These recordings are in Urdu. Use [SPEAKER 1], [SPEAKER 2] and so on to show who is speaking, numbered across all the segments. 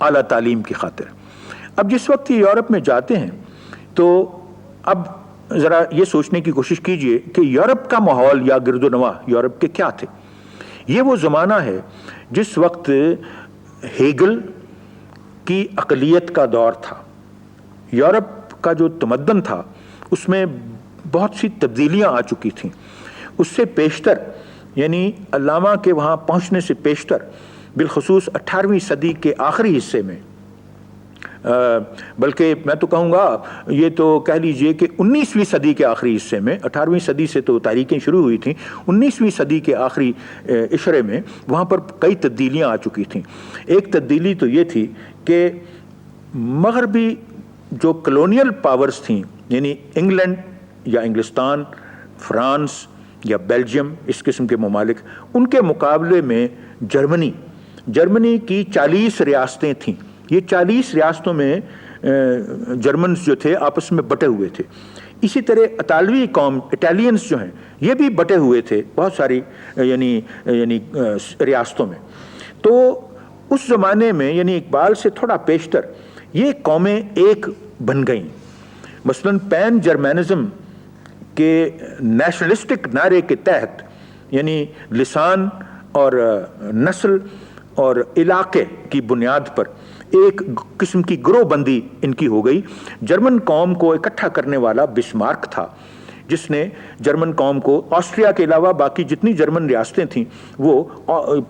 [SPEAKER 1] اعلیٰ تعلیم کی خاطر. اب جس وقت یہ یورپ میں جاتے ہیں تو اب ذرا یہ سوچنے کی کوشش کیجئے کہ یورپ کا ماحول یا گرد و نواح یورپ کے کیا تھے. یہ وہ زمانہ ہے جس وقت ہیگل کی اقلیت کا دور تھا. یورپ کا جو تمدن تھا اس میں بہت سی تبدیلیاں آ چکی تھیں. اس سے پیشتر یعنی علامہ کے وہاں پہنچنے سے پیشتر بالخصوص 18ویں صدی کے آخری حصے میں، بلکہ میں تو کہوں گا یہ تو کہہ لیجئے کہ 19ویں صدی کے آخری حصے میں، 18ویں صدی سے تو تاریخیں شروع ہوئی تھیں، 19ویں صدی کے آخری عشرے میں وہاں پر کئی تبدیلیاں آ چکی تھیں. ایک تبدیلی تو یہ تھی کہ مغربی جو کلونیل پاورز تھیں، یعنی انگلینڈ یا انگلستان، فرانس یا بیلجیم، اس قسم کے ممالک، ان کے مقابلے میں جرمنی کی 40 ریاستیں تھیں. یہ 40 ریاستوں میں جرمنز جو تھے آپس میں بٹے ہوئے تھے. اسی طرح اطالوی قوم اٹالینز جو ہیں یہ بھی بٹے ہوئے تھے بہت ساری یعنی ریاستوں میں. تو اس زمانے میں یعنی اقبال سے تھوڑا پیشتر یہ قومیں ایک بن گئیں. مثلاً پین جرمینزم کے نیشنلسٹک نعرے کے تحت یعنی لسان اور نسل اور علاقے کی بنیاد پر ایک قسم کی گروہ بندی ان کی ہو گئی. جرمن قوم کو اکٹھا کرنے والا بسمارک تھا جس نے جرمن قوم کو آسٹریا کے علاوہ باقی جتنی جرمن ریاستیں تھیں وہ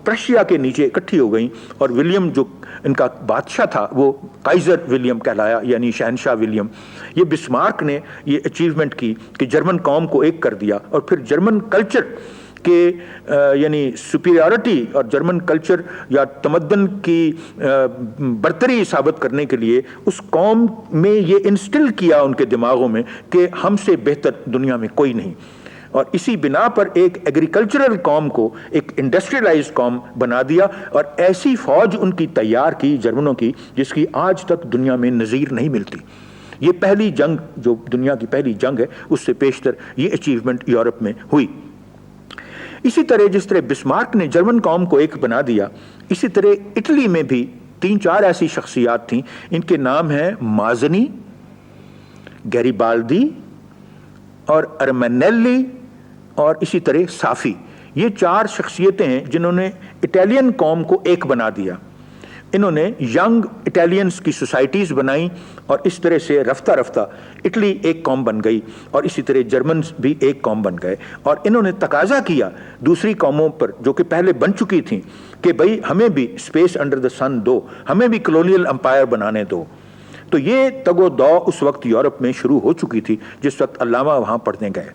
[SPEAKER 1] پرشیا کے نیچے اکٹھی ہو گئیں، اور ولیم جو ان کا بادشاہ تھا وہ کائزر ولیم کہلایا، یعنی شہنشاہ ولیم. یہ بسمارک نے یہ اچیومنٹ کی کہ جرمن قوم کو ایک کر دیا، اور پھر جرمن کلچر کہ یعنی سپیریورٹی اور جرمن کلچر یا تمدن کی برتری ثابت کرنے کے لیے اس قوم میں یہ انسٹل کیا ان کے دماغوں میں کہ ہم سے بہتر دنیا میں کوئی نہیں. اور اسی بنا پر ایک ایگریکلچرل قوم کو ایک انڈسٹریلائز قوم بنا دیا، اور ایسی فوج ان کی تیار کی جرمنوں کی جس کی آج تک دنیا میں نظیر نہیں ملتی. یہ پہلی جنگ جو دنیا کی پہلی جنگ ہے اس سے پیشتر یہ اچیومنٹ یورپ میں ہوئی. اسی طرح جس طرح بسمارک نے جرمن قوم کو ایک بنا دیا، اسی طرح اٹلی میں بھی 3-4 ایسی شخصیات تھیں. ان کے نام ہیں مازنی، گیریبالدی اور ارمینیلی اور اسی طرح صافی. یہ 4 شخصیتیں ہیں جنہوں نے اٹالین قوم کو ایک بنا دیا. انہوں نے ینگ اٹالینز کی سوسائٹیز بنائیں اور اس طرح سے رفتہ رفتہ اٹلی ایک قوم بن گئی، اور اسی طرح جرمنز بھی ایک قوم بن گئے. اور انہوں نے تقاضا کیا دوسری قوموں پر جو کہ پہلے بن چکی تھیں کہ بھئی ہمیں بھی اسپیس انڈر دا سن دو، ہمیں بھی کلونیل امپائر بنانے دو. تو یہ تگ و دو اس وقت یورپ میں شروع ہو چکی تھی جس وقت علامہ وہاں پڑھنے گئے.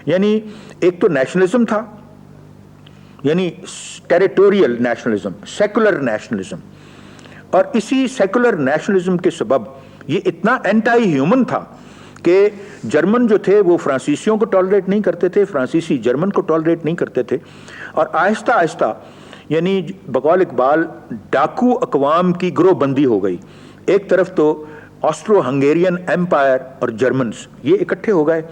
[SPEAKER 1] یعنی ایک تو نیشنلزم تھا، یعنی ٹیریٹوریل نیشنلزم، سیکولر نیشنلزم، اور اسی سیکولر نیشنلزم کے سبب یہ اتنا اینٹائی ہیومن تھا کہ جرمن جو تھے وہ فرانسیسیوں کو ٹالریٹ نہیں کرتے تھے، فرانسیسی جرمن کو ٹالریٹ نہیں کرتے تھے. اور آہستہ آہستہ یعنی بقول اقبال ڈاکو اقوام کی گروہ بندی ہو گئی. ایک طرف تو آسٹرو ہنگیرین ایمپائر اور جرمنز یہ اکٹھے ہو گئے،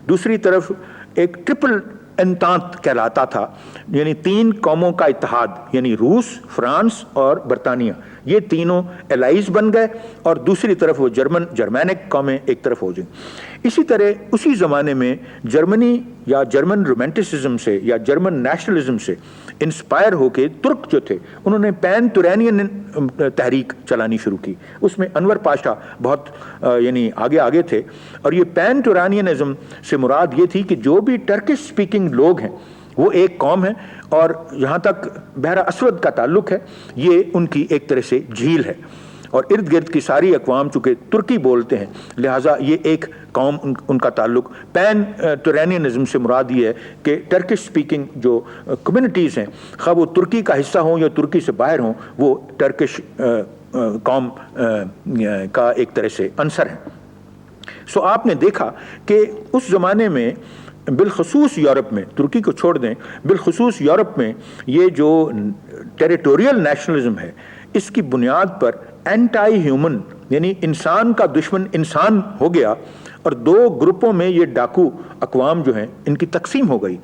[SPEAKER 1] دوسری طرف ایک ٹرپل انتانت کہلاتا تھا، یعنی 3 قوموں کا اتحاد، یعنی روس، فرانس اور برطانیہ، یہ تینوں الائز بن گئے، اور دوسری طرف وہ جرمینک قومیں ایک طرف ہو جائیں. اسی طرح اسی زمانے میں جرمنی یا جرمن رومانٹسزم سے یا جرمن نیشنلزم سے انسپائر ہو کے ترک جو تھے انہوں نے پین تورینین تحریک چلانی شروع کی. اس میں انور پاشا بہت یعنی آگے تھے، اور یہ پین تورینینزم سے مراد یہ تھی کہ جو بھی ٹرکش سپیکنگ لوگ ہیں وہ ایک قوم ہے، اور جہاں تک بحر اسود کا تعلق ہے یہ ان کی ایک طرح سے جھیل ہے، اور ارد گرد کی ساری اقوام چونکہ ترکی بولتے ہیں لہٰذا یہ ایک قوم ان کا تعلق. پین تورینینزم سے مراد یہ ہے کہ ٹرکش سپیکنگ جو کمیونٹیز ہیں خواہ وہ ترکی کا حصہ ہوں یا ترکی سے باہر ہوں وہ ٹرکش قوم کا ایک طرح سے عنصر ہیں. سو آپ نے دیکھا کہ اس زمانے میں بالخصوص یورپ میں، ترکی کو چھوڑ دیں، بالخصوص یورپ میں یہ جو ٹیریٹوریل نیشنلزم ہے اس کی بنیاد پر اینٹائی ہیومن یعنی انسان کا دشمن انسان ہو گیا، اور 2 گروپوں میں یہ ڈاکو اقوام جو ہیں ان کی تقسیم ہو گئی.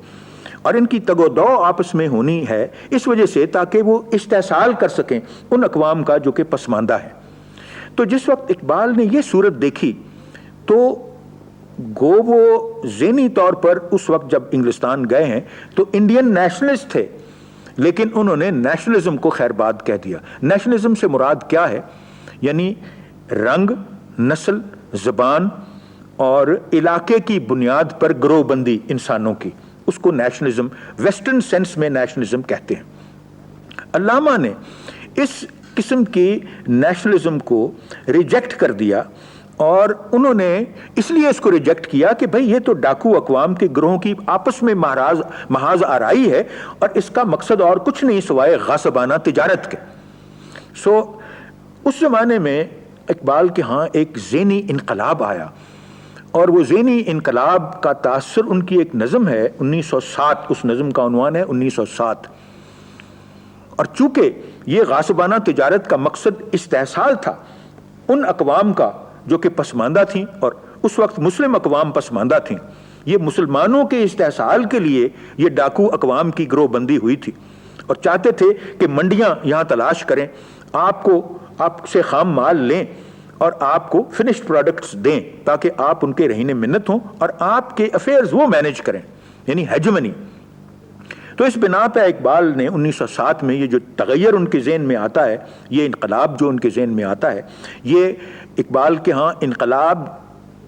[SPEAKER 1] اور ان کی تگودو آپس میں ہونی ہے اس وجہ سے تاکہ وہ استحصال کر سکیں ان اقوام کا جو کہ پسماندہ ہے۔ تو جس وقت اقبال نے یہ صورت دیکھی تو گو وہ ذہنی طور پر اس وقت جب انگلستان گئے ہیں تو انڈین نیشنلسٹ تھے، لیکن انہوں نے نیشنلزم کو خیر باد کہہ دیا۔ نیشنلزم سے مراد کیا ہے؟ یعنی رنگ، نسل، زبان اور علاقے کی بنیاد پر گروہ بندی انسانوں کی، اس کو نیشنلزم ویسٹرن سینس میں نیشنلزم کہتے ہیں۔ علامہ نے اس قسم کی نیشنلزم کو ریجیکٹ کر دیا، اور انہوں نے اس لیے اس کو ریجیکٹ کیا کہ بھئی یہ تو ڈاکو اقوام کے گروہوں کی آپس میں محاذ آرائی ہے، اور اس کا مقصد اور کچھ نہیں سوائے غاصبانہ تجارت کے۔ اس زمانے میں اقبال کے ہاں ایک ذہنی انقلاب آیا، اور وہ ذہنی انقلاب کا تاثر ان کی ایک نظم ہے 1907، اس نظم کا عنوان ہے 1907۔ اور چونکہ یہ غاصبانہ تجارت کا مقصد استحصال تھا ان اقوام کا جو کہ پسماندہ تھیں، اور اس وقت مسلم اقوام پسماندہ تھیں، یہ مسلمانوں کے استحصال کے لیے یہ ڈاکو اقوام کی گروہ بندی ہوئی تھی، اور چاہتے تھے کہ منڈیاں یہاں تلاش کریں، آپ سے خام مال لیں اور آپ کو فنشڈ پروڈکٹس دیں تاکہ آپ ان کے رہین منت ہوں اور آپ کے افیئرز وہ مینیج کریں، یعنی ہیجمنی۔ تو اس بنا پہ اقبال نے 1907 میں یہ جو تغیر ان کے ذہن میں آتا ہے، یہ انقلاب جو ان کے ذہن میں آتا ہے، یہ اقبال کے ہاں انقلاب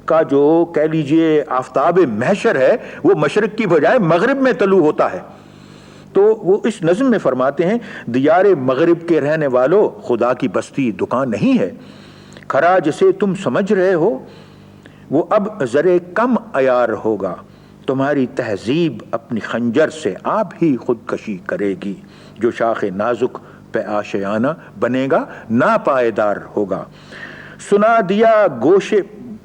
[SPEAKER 1] کا جو کہہ لیجئے آفتاب محشر ہے وہ مشرق کی بجائے مغرب میں طلوع ہوتا ہے۔ تو وہ اس نظم میں فرماتے ہیں، دیار مغرب کے رہنے والوں خدا کی بستی دکان نہیں ہے، کھرا جسے تم سمجھ رہے ہو وہ اب ذرے کم عیار ہوگا، تمہاری تہذیب اپنی خنجر سے آپ ہی خودکشی کرے گی، جو شاخ نازک پہ آشیانہ بنے گا ناپائیدار ہوگا، سنا دیا گوش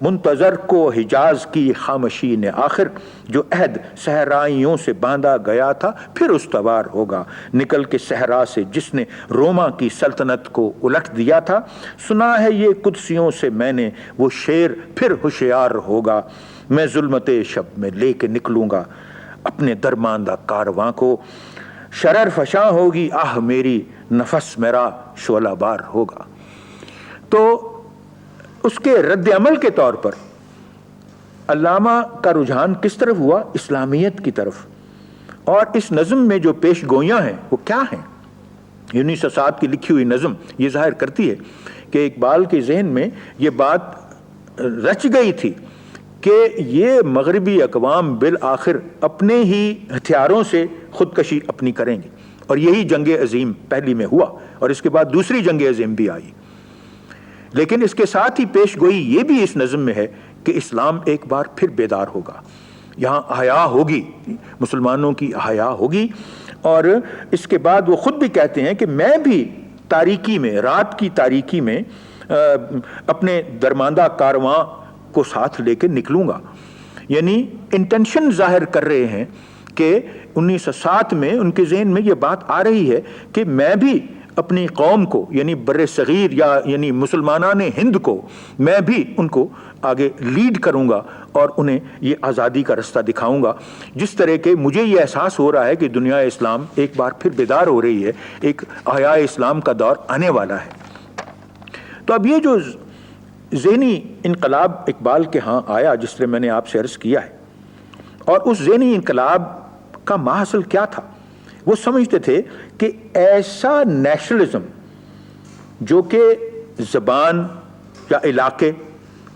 [SPEAKER 1] منتظر کو حجاز کی خامشی نے آخر، جو عہد صحرائیوں سے باندھا گیا تھا پھر استوار ہوگا، نکل کے صحرا سے جس نے روما کی سلطنت کو الٹ دیا تھا، سنا ہے یہ قدسیوں سے میں نے وہ شیر پھر ہوشیار ہوگا، میں ظلمت شب میں لے کے نکلوں گا اپنے درماندہ کارواں کو، شرر فشاں ہوگی آہ میری نفس میرا شعلہ بار ہوگا۔ تو اس کے رد عمل کے طور پر علامہ کا رجحان کس طرف ہوا؟ اسلامیت کی طرف۔ اور اس نظم میں جو پیش گوئیاں ہیں وہ کیا ہیں؟ 1907 کی لکھی ہوئی نظم یہ ظاہر کرتی ہے کہ اقبال کے ذہن میں یہ بات رچ گئی تھی کہ یہ مغربی اقوام بالآخر اپنے ہی ہتھیاروں سے خودکشی اپنی کریں گے، اور یہی جنگ عظیم پہلی میں ہوا، اور اس کے بعد دوسری جنگ عظیم بھی آئی۔ لیکن اس کے ساتھ ہی پیش گوئی یہ بھی اس نظم میں ہے کہ اسلام ایک بار پھر بیدار ہوگا، یہاں احیا ہوگی، مسلمانوں کی احیا ہوگی۔ اور اس کے بعد وہ خود بھی کہتے ہیں کہ میں بھی تاریکی میں، رات کی تاریکی میں اپنے درماندہ کارواں کو ساتھ لے کے نکلوں گا، یعنی انٹینشن ظاہر کر رہے ہیں کہ 1907 میں ان کے ذہن میں یہ بات آ رہی ہے کہ میں بھی اپنی قوم کو، یعنی بر صغیر یعنی مسلمانان ہند کو، میں بھی ان کو آگے لیڈ کروں گا اور انہیں یہ آزادی کا رستہ دکھاؤں گا، جس طرح کہ مجھے یہ احساس ہو رہا ہے کہ دنیا اسلام ایک بار پھر بیدار ہو رہی ہے، ایک احیاء اسلام کا دور آنے والا ہے۔ تو اب یہ جو ذہنی انقلاب اقبال کے ہاں آیا جس طرح میں نے آپ سے عرض کیا ہے، اور اس ذہنی انقلاب کا ماحصل کیا تھا؟ وہ سمجھتے تھے کہ ایسا نیشنلزم جو کہ زبان یا علاقے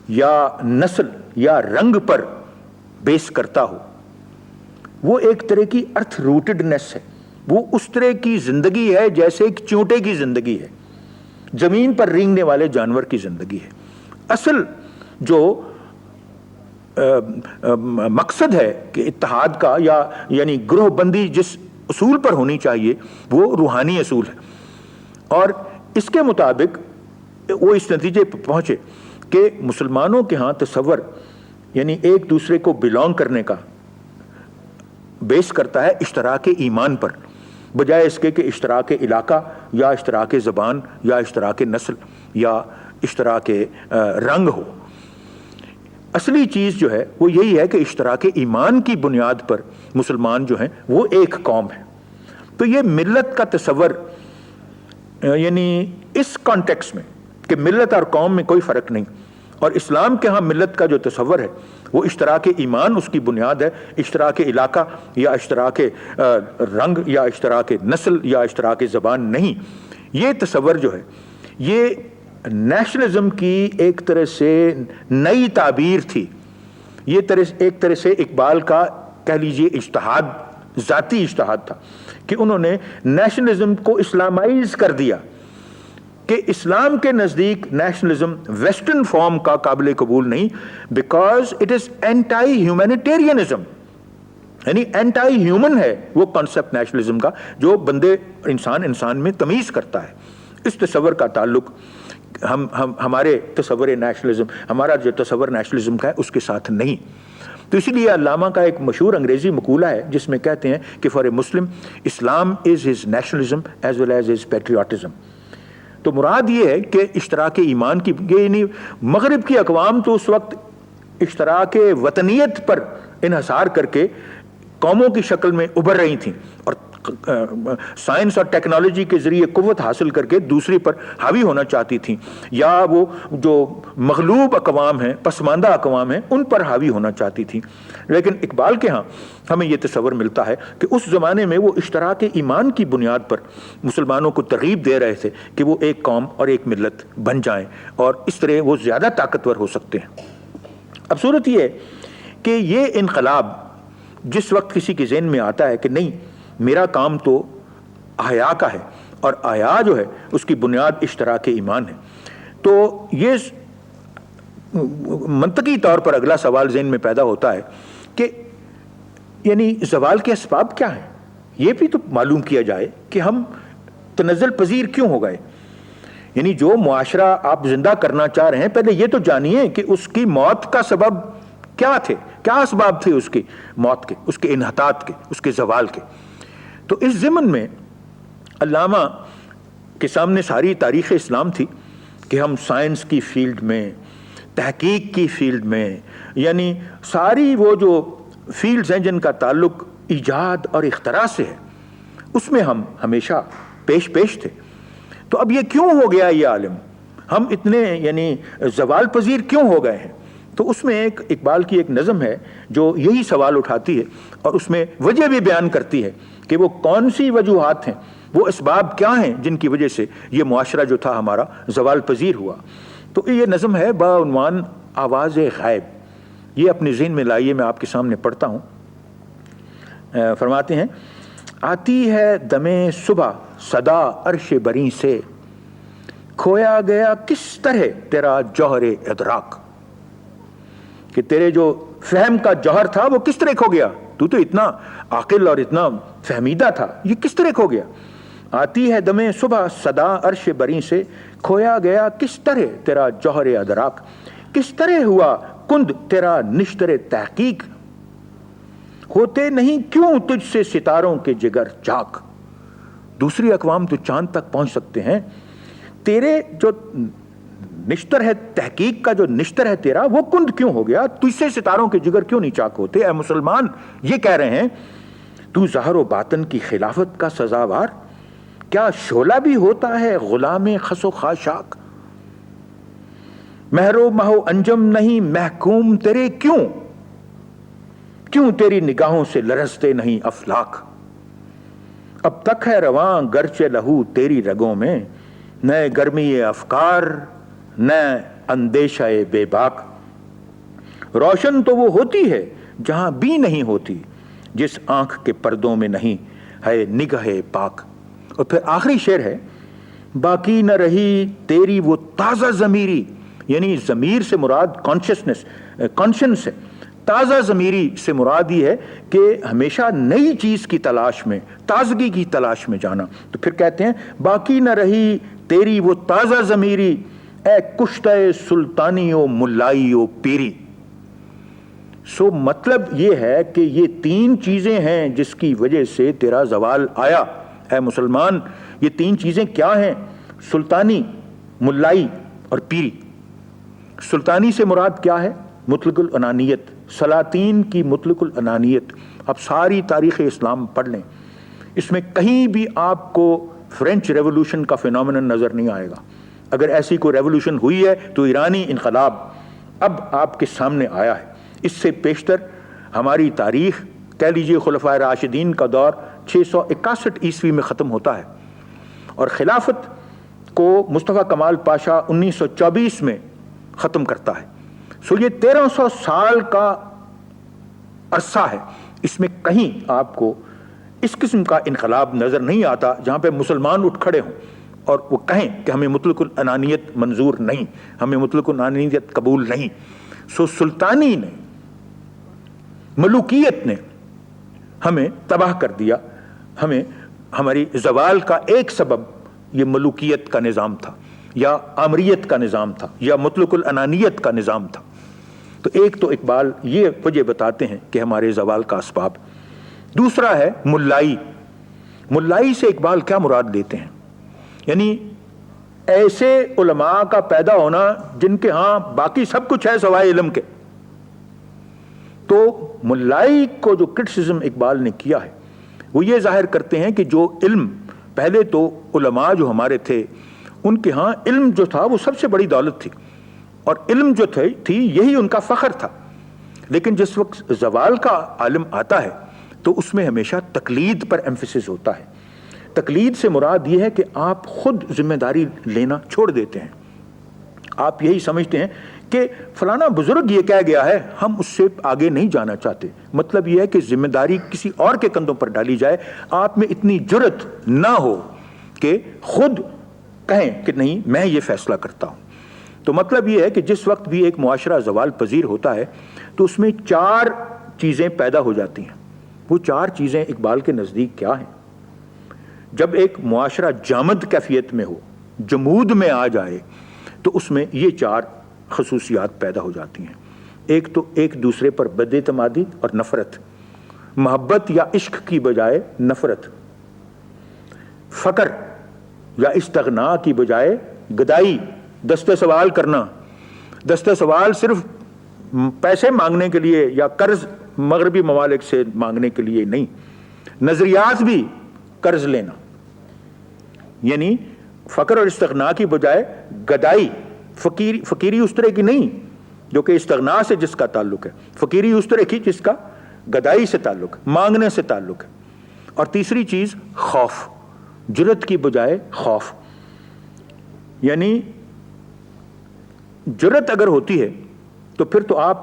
[SPEAKER 1] یا نسل یا رنگ پر بیس کرتا ہو، وہ ایک طرح کی ارتھ روٹڈنس ہے، وہ اس طرح کی زندگی ہے جیسے ایک چونٹے کی زندگی ہے، زمین پر رینگنے والے جانور کی زندگی ہے۔ اصل جو مقصد ہے کہ اتحاد کا یعنی گروہ بندی جس اصول پر ہونی چاہیے وہ روحانی اصول ہے، اور اس کے مطابق وہ اس نتیجے پر پہنچے کہ مسلمانوں کے ہاں تصور یعنی ایک دوسرے کو بلانگ کرنے کا بیس کرتا ہے اشتراک ایمان پر، بجائے اس کے کہ اشتراک علاقہ یا اشتراک زبان یا اشتراک نسل یا اشتراک رنگ ہو۔ اصلی چیز جو ہے وہ یہی ہے کہ اشتراک ایمان کی بنیاد پر مسلمان جو ہیں وہ ایک قوم ہے. تو یہ ملت کا تصور یعنی اس کانٹیکس میں کہ ملت اور قوم میں کوئی فرق نہیں، اور اسلام کے ہاں ملت کا جو تصور ہے وہ اشتراک ایمان اس کی بنیاد ہے، اشتراک علاقہ یا اشتراک رنگ یا اشتراک نسل یا اشتراک زبان نہیں. یہ تصور جو ہے یہ نیشنلزم کی ایک طرح سے نئی تعبیر تھی. یہ ایک طرح سے اقبال کا کہہ لیجئے اجتہاد، ذاتی اجتہاد تھا کہ انہوں نے نیشنلزم کو اسلامائز کر دیا، کہ اسلام کے نزدیک نیشنلزم ویسٹرن فارم کا قابل قبول نہیں، بیکاز اٹ از اینٹائی ہیومینیٹیرینزم، یعنی اینٹائی ہیومن ہے وہ کانسیپٹ نیشنلزم کا جو بندے انسان میں تمیز کرتا ہے. اس تصور کا تعلق ہمارے تصور نیشنلزم، ہمارا جو تصور نیشنلزم کا ہے اس کے ساتھ نہیں. تو اسی لیے علامہ کا ایک مشہور انگریزی مقولہ ہے جس میں کہتے ہیں کہ for a Muslim Islam is his nationalism as well as his patriotism. تو مراد یہ ہے کہ اشتراک ایمان کی، یعنی مغرب کی اقوام تو اس وقت اشتراک وطنیت پر انحصار کر کے قوموں کی شکل میں ابھر رہی تھیں، اور سائنس اور ٹیکنالوجی کے ذریعے قوت حاصل کر کے دوسری پر حاوی ہونا چاہتی تھیں، یا وہ جو مغلوب اقوام ہیں، پسماندہ اقوام ہیں، ان پر حاوی ہونا چاہتی تھیں. لیکن اقبال کے ہاں ہمیں یہ تصور ملتا ہے کہ اس زمانے میں وہ اشتراک ایمان کی بنیاد پر مسلمانوں کو ترغیب دے رہے تھے کہ وہ ایک قوم اور ایک ملت بن جائیں، اور اس طرح وہ زیادہ طاقتور ہو سکتے ہیں. اب صورت یہ ہے کہ یہ انقلاب جس وقت کسی کے ذہن میں آتا ہے کہ نہیں میرا کام تو احیا کا ہے، اور احیا جو ہے اس کی بنیاد اشتراک ایمان ہے، تو یہ منطقی طور پر اگلا سوال ذہن میں پیدا ہوتا ہے کہ یعنی زوال کے اسباب کیا ہیں. یہ بھی تو معلوم کیا جائے کہ ہم تنزل پذیر کیوں ہو گئے. یعنی جو معاشرہ آپ زندہ کرنا چاہ رہے ہیں پہلے یہ تو جانیے کہ اس کی موت کا سبب کیا تھے، کیا اسباب تھے اس کی موت کے، اس کے انحطاط کے، اس کے زوال کے. تو اس ضمن میں علامہ کے سامنے ساری تاریخ اسلام تھی کہ ہم سائنس کی فیلڈ میں، تحقیق کی فیلڈ میں، یعنی ساری وہ جو فیلڈز ہیں جن کا تعلق ایجاد اور اختراع سے ہے اس میں ہم ہمیشہ پیش تھے. تو اب یہ کیوں ہو گیا یہ عالم، ہم اتنے یعنی زوال پذیر کیوں ہو گئے ہیں؟ تو اس میں ایک اقبال کی ایک نظم ہے جو یہی سوال اٹھاتی ہے، اور اس میں وجہ بھی بیان کرتی ہے کہ وہ کون سی وجوہات ہیں، وہ اسباب کیا ہیں جن کی وجہ سے یہ معاشرہ جو تھا ہمارا زوال پذیر ہوا. تو یہ نظم ہے بعنوان آواز غائب. یہ اپنے ذہن میں لائیے، میں آپ کے سامنے پڑھتا ہوں. فرماتے ہیں، آتی ہے دمے صبح صدا عرش بری سے، کھویا گیا کس طرح تیرا جوہر ادراک. کہ تیرے جو فہم کا جوہر تھا وہ کس طرح کھو گیا، تو اتنا عاقل اور اتنا فہمیدہ تھا، یہ کس طرح کھو گیا. آتی ہے دمے صبح صدا عرش بری سے، کھویا گیا کس طرح تیرا جوہر ادراک. کس طرح ہوا کند تیرا نشتر تحقیق، ہوتے نہیں کیوں تجھ سے ستاروں کے جگر چاک. دوسری اقوام تو چاند تک پہنچ سکتے ہیں، تیرے جو نشتر ہے، تحقیق کا جو نشتر ہے تیرا، وہ کند کیوں ہو گیا، تجھ سے ستاروں کے جگر کیوں نہیں چاک ہوتے. اے مسلمان یہ کہہ رہے ہیں تو ظاہر و باطن کی خلافت کا سزاوار، کیا شعلہ بھی ہوتا ہے غلام خس و خاشاک. مہر و مہ و انجم نہیں محکوم تیرے کیوں تیری نگاہوں سے لرزتے نہیں افلاک. اب تک ہے رواں گرچہ لہو تیری رگوں میں، نئے گرمی افکار نہ اندیشہ بے باک. روشن تو وہ ہوتی ہے جہاں بھی نہیں ہوتی، جس آنکھ کے پردوں میں نہیں ہے نگہ پاک. اور پھر آخری شعر ہے، باقی نہ رہی تیری وہ تازہ ضمیری، یعنی ضمیر سے مراد کانشنس ہے. تازہ ضمیری سے مراد یہ ہے کہ ہمیشہ نئی چیز کی تلاش میں، تازگی کی تلاش میں جانا. تو پھر کہتے ہیں باقی نہ رہی تیری وہ تازہ ضمیری، اے کشتہ سلطانی و ملائی و پیری. سو مطلب یہ ہے کہ یہ تین چیزیں ہیں جس کی وجہ سے تیرا زوال آیا. اے مسلمان یہ تین چیزیں کیا ہیں؟ سلطانی، ملائی اور پیری. سلطانی سے مراد کیا ہے؟ مطلق الانانیت، سلاطین کی مطلق الانانیت، آپ ساری تاریخ اسلام پڑھ لیں، اس میں کہیں بھی آپ کو فرینچ ریولوشن کا فینومینن نظر نہیں آئے گا۔ اگر ایسی کوئی ریولوشن ہوئی ہے تو ایرانی انقلاب اب آپ کے سامنے آیا ہے۔ اس سے پیشتر ہماری تاریخ کہہ لیجئے خلفائے راشدین کا دور 661 عیسوی میں ختم ہوتا ہے، اور خلافت کو مصطفیٰ کمال پاشا 1924 میں ختم کرتا ہے۔ سو یہ 1300 سال کا عرصہ ہے، اس میں کہیں آپ کو اس قسم کا انقلاب نظر نہیں آتا جہاں پہ مسلمان اٹھ کھڑے ہوں اور وہ کہیں کہ ہمیں مطلق الانانیت منظور نہیں، ہمیں مطلق الانانیت قبول نہیں۔ سو سلطانی نے، ملوکیت نے ہمیں تباہ کر دیا۔ ہمیں ہماری زوال کا ایک سبب یہ ملوکیت کا نظام تھا، یا آمریت کا نظام تھا، یا مطلق الانانیت کا نظام تھا۔ تو ایک تو اقبال یہ وجہ بتاتے ہیں کہ ہمارے زوال کا اسباب۔ دوسرا ہے ملائی۔ ملائی سے اقبال کیا مراد لیتے ہیں؟ یعنی ایسے علماء کا پیدا ہونا جن کے ہاں باقی سب کچھ ہے سوائے علم کے۔ تو ملائی کو جو کرٹیسزم اقبال نے کیا ہے وہ یہ ظاہر کرتے ہیں کہ جو علم، پہلے تو علماء جو ہمارے تھے ان کے ہاں علم جو تھا وہ سب سے بڑی دولت تھی، اور علم جو تھی یہی ان کا فخر تھا۔ لیکن جس وقت زوال کا عالم آتا ہے تو اس میں ہمیشہ تقلید پر ایمفیسس ہوتا ہے۔ تقلید سے مراد یہ ہے کہ آپ خود ذمہ داری لینا چھوڑ دیتے ہیں۔ آپ یہی سمجھتے ہیں کہ فلانا بزرگ یہ کہہ گیا ہے، ہم اس سے آگے نہیں جانا چاہتے۔ مطلب یہ ہے کہ ذمہ داری کسی اور کے کندھوں پر ڈالی جائے، آپ میں اتنی جرت نہ ہو کہ خود کہیں کہ نہیں میں یہ فیصلہ کرتا ہوں۔ تو مطلب یہ ہے کہ جس وقت بھی ایک معاشرہ زوال پذیر ہوتا ہے تو اس میں 4 چیزیں پیدا ہو جاتی ہیں۔ وہ 4 چیزیں اقبال کے نزدیک کیا ہیں؟ جب ایک معاشرہ جامد کیفیت میں ہو، جمود میں آ جائے، تو اس میں یہ 4 خصوصیات پیدا ہو جاتی ہیں۔ ایک تو ایک دوسرے پر بد اعتمادی اور نفرت، محبت یا عشق کی بجائے نفرت، فقر یا استغنا کی بجائے گدائی، دست سوال کرنا۔ دست سوال صرف پیسے مانگنے کے لیے یا قرض مغربی ممالک سے مانگنے کے لیے نہیں، نظریات بھی قرض لینا، یعنی فقر اور استغنا کی بجائے گدائی۔ فقیری اس طرح کی نہیں جو کہ استغنا سے جس کا تعلق ہے، فقیری اس طرح کی جس کا گدائی سے تعلق ہے، مانگنے سے تعلق ہے۔ اور تیسری چیز خوف، جرت کی بجائے خوف، یعنی جرت اگر ہوتی ہے تو پھر تو آپ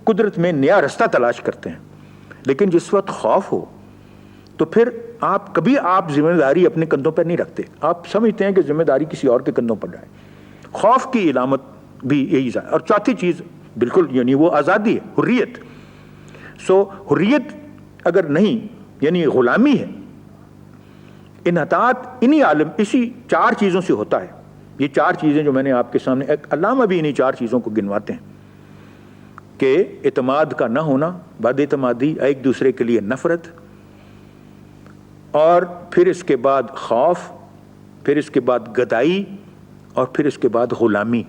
[SPEAKER 1] قدرت میں نیا رستہ تلاش کرتے ہیں، لیکن جس وقت خوف ہو تو پھر آپ کبھی ذمہ داری اپنے کندھوں پر نہیں رکھتے، آپ سمجھتے ہیں کہ ذمہ داری کسی اور کے کندھوں پر جائے۔ خوف کی علامت بھی یہی ہے۔ اور چوتھی چیز بالکل یعنی وہ آزادی ہے، حریت۔ سو حریت اگر نہیں یعنی غلامی ہے۔ انحطاط انہی عالم اسی 4 چیزوں سے ہوتا ہے۔ یہ 4 چیزیں جو میں نے آپ کے سامنے، ایک علامہ بھی انہی 4 چیزوں کو گنواتے ہیں کہ اعتماد کا نہ ہونا، بد اعتمادی، ایک دوسرے کے لیے نفرت، اور پھر اس کے بعد خوف، پھر اس کے بعد گدائی، اور پھر اس کے بعد غلامی۔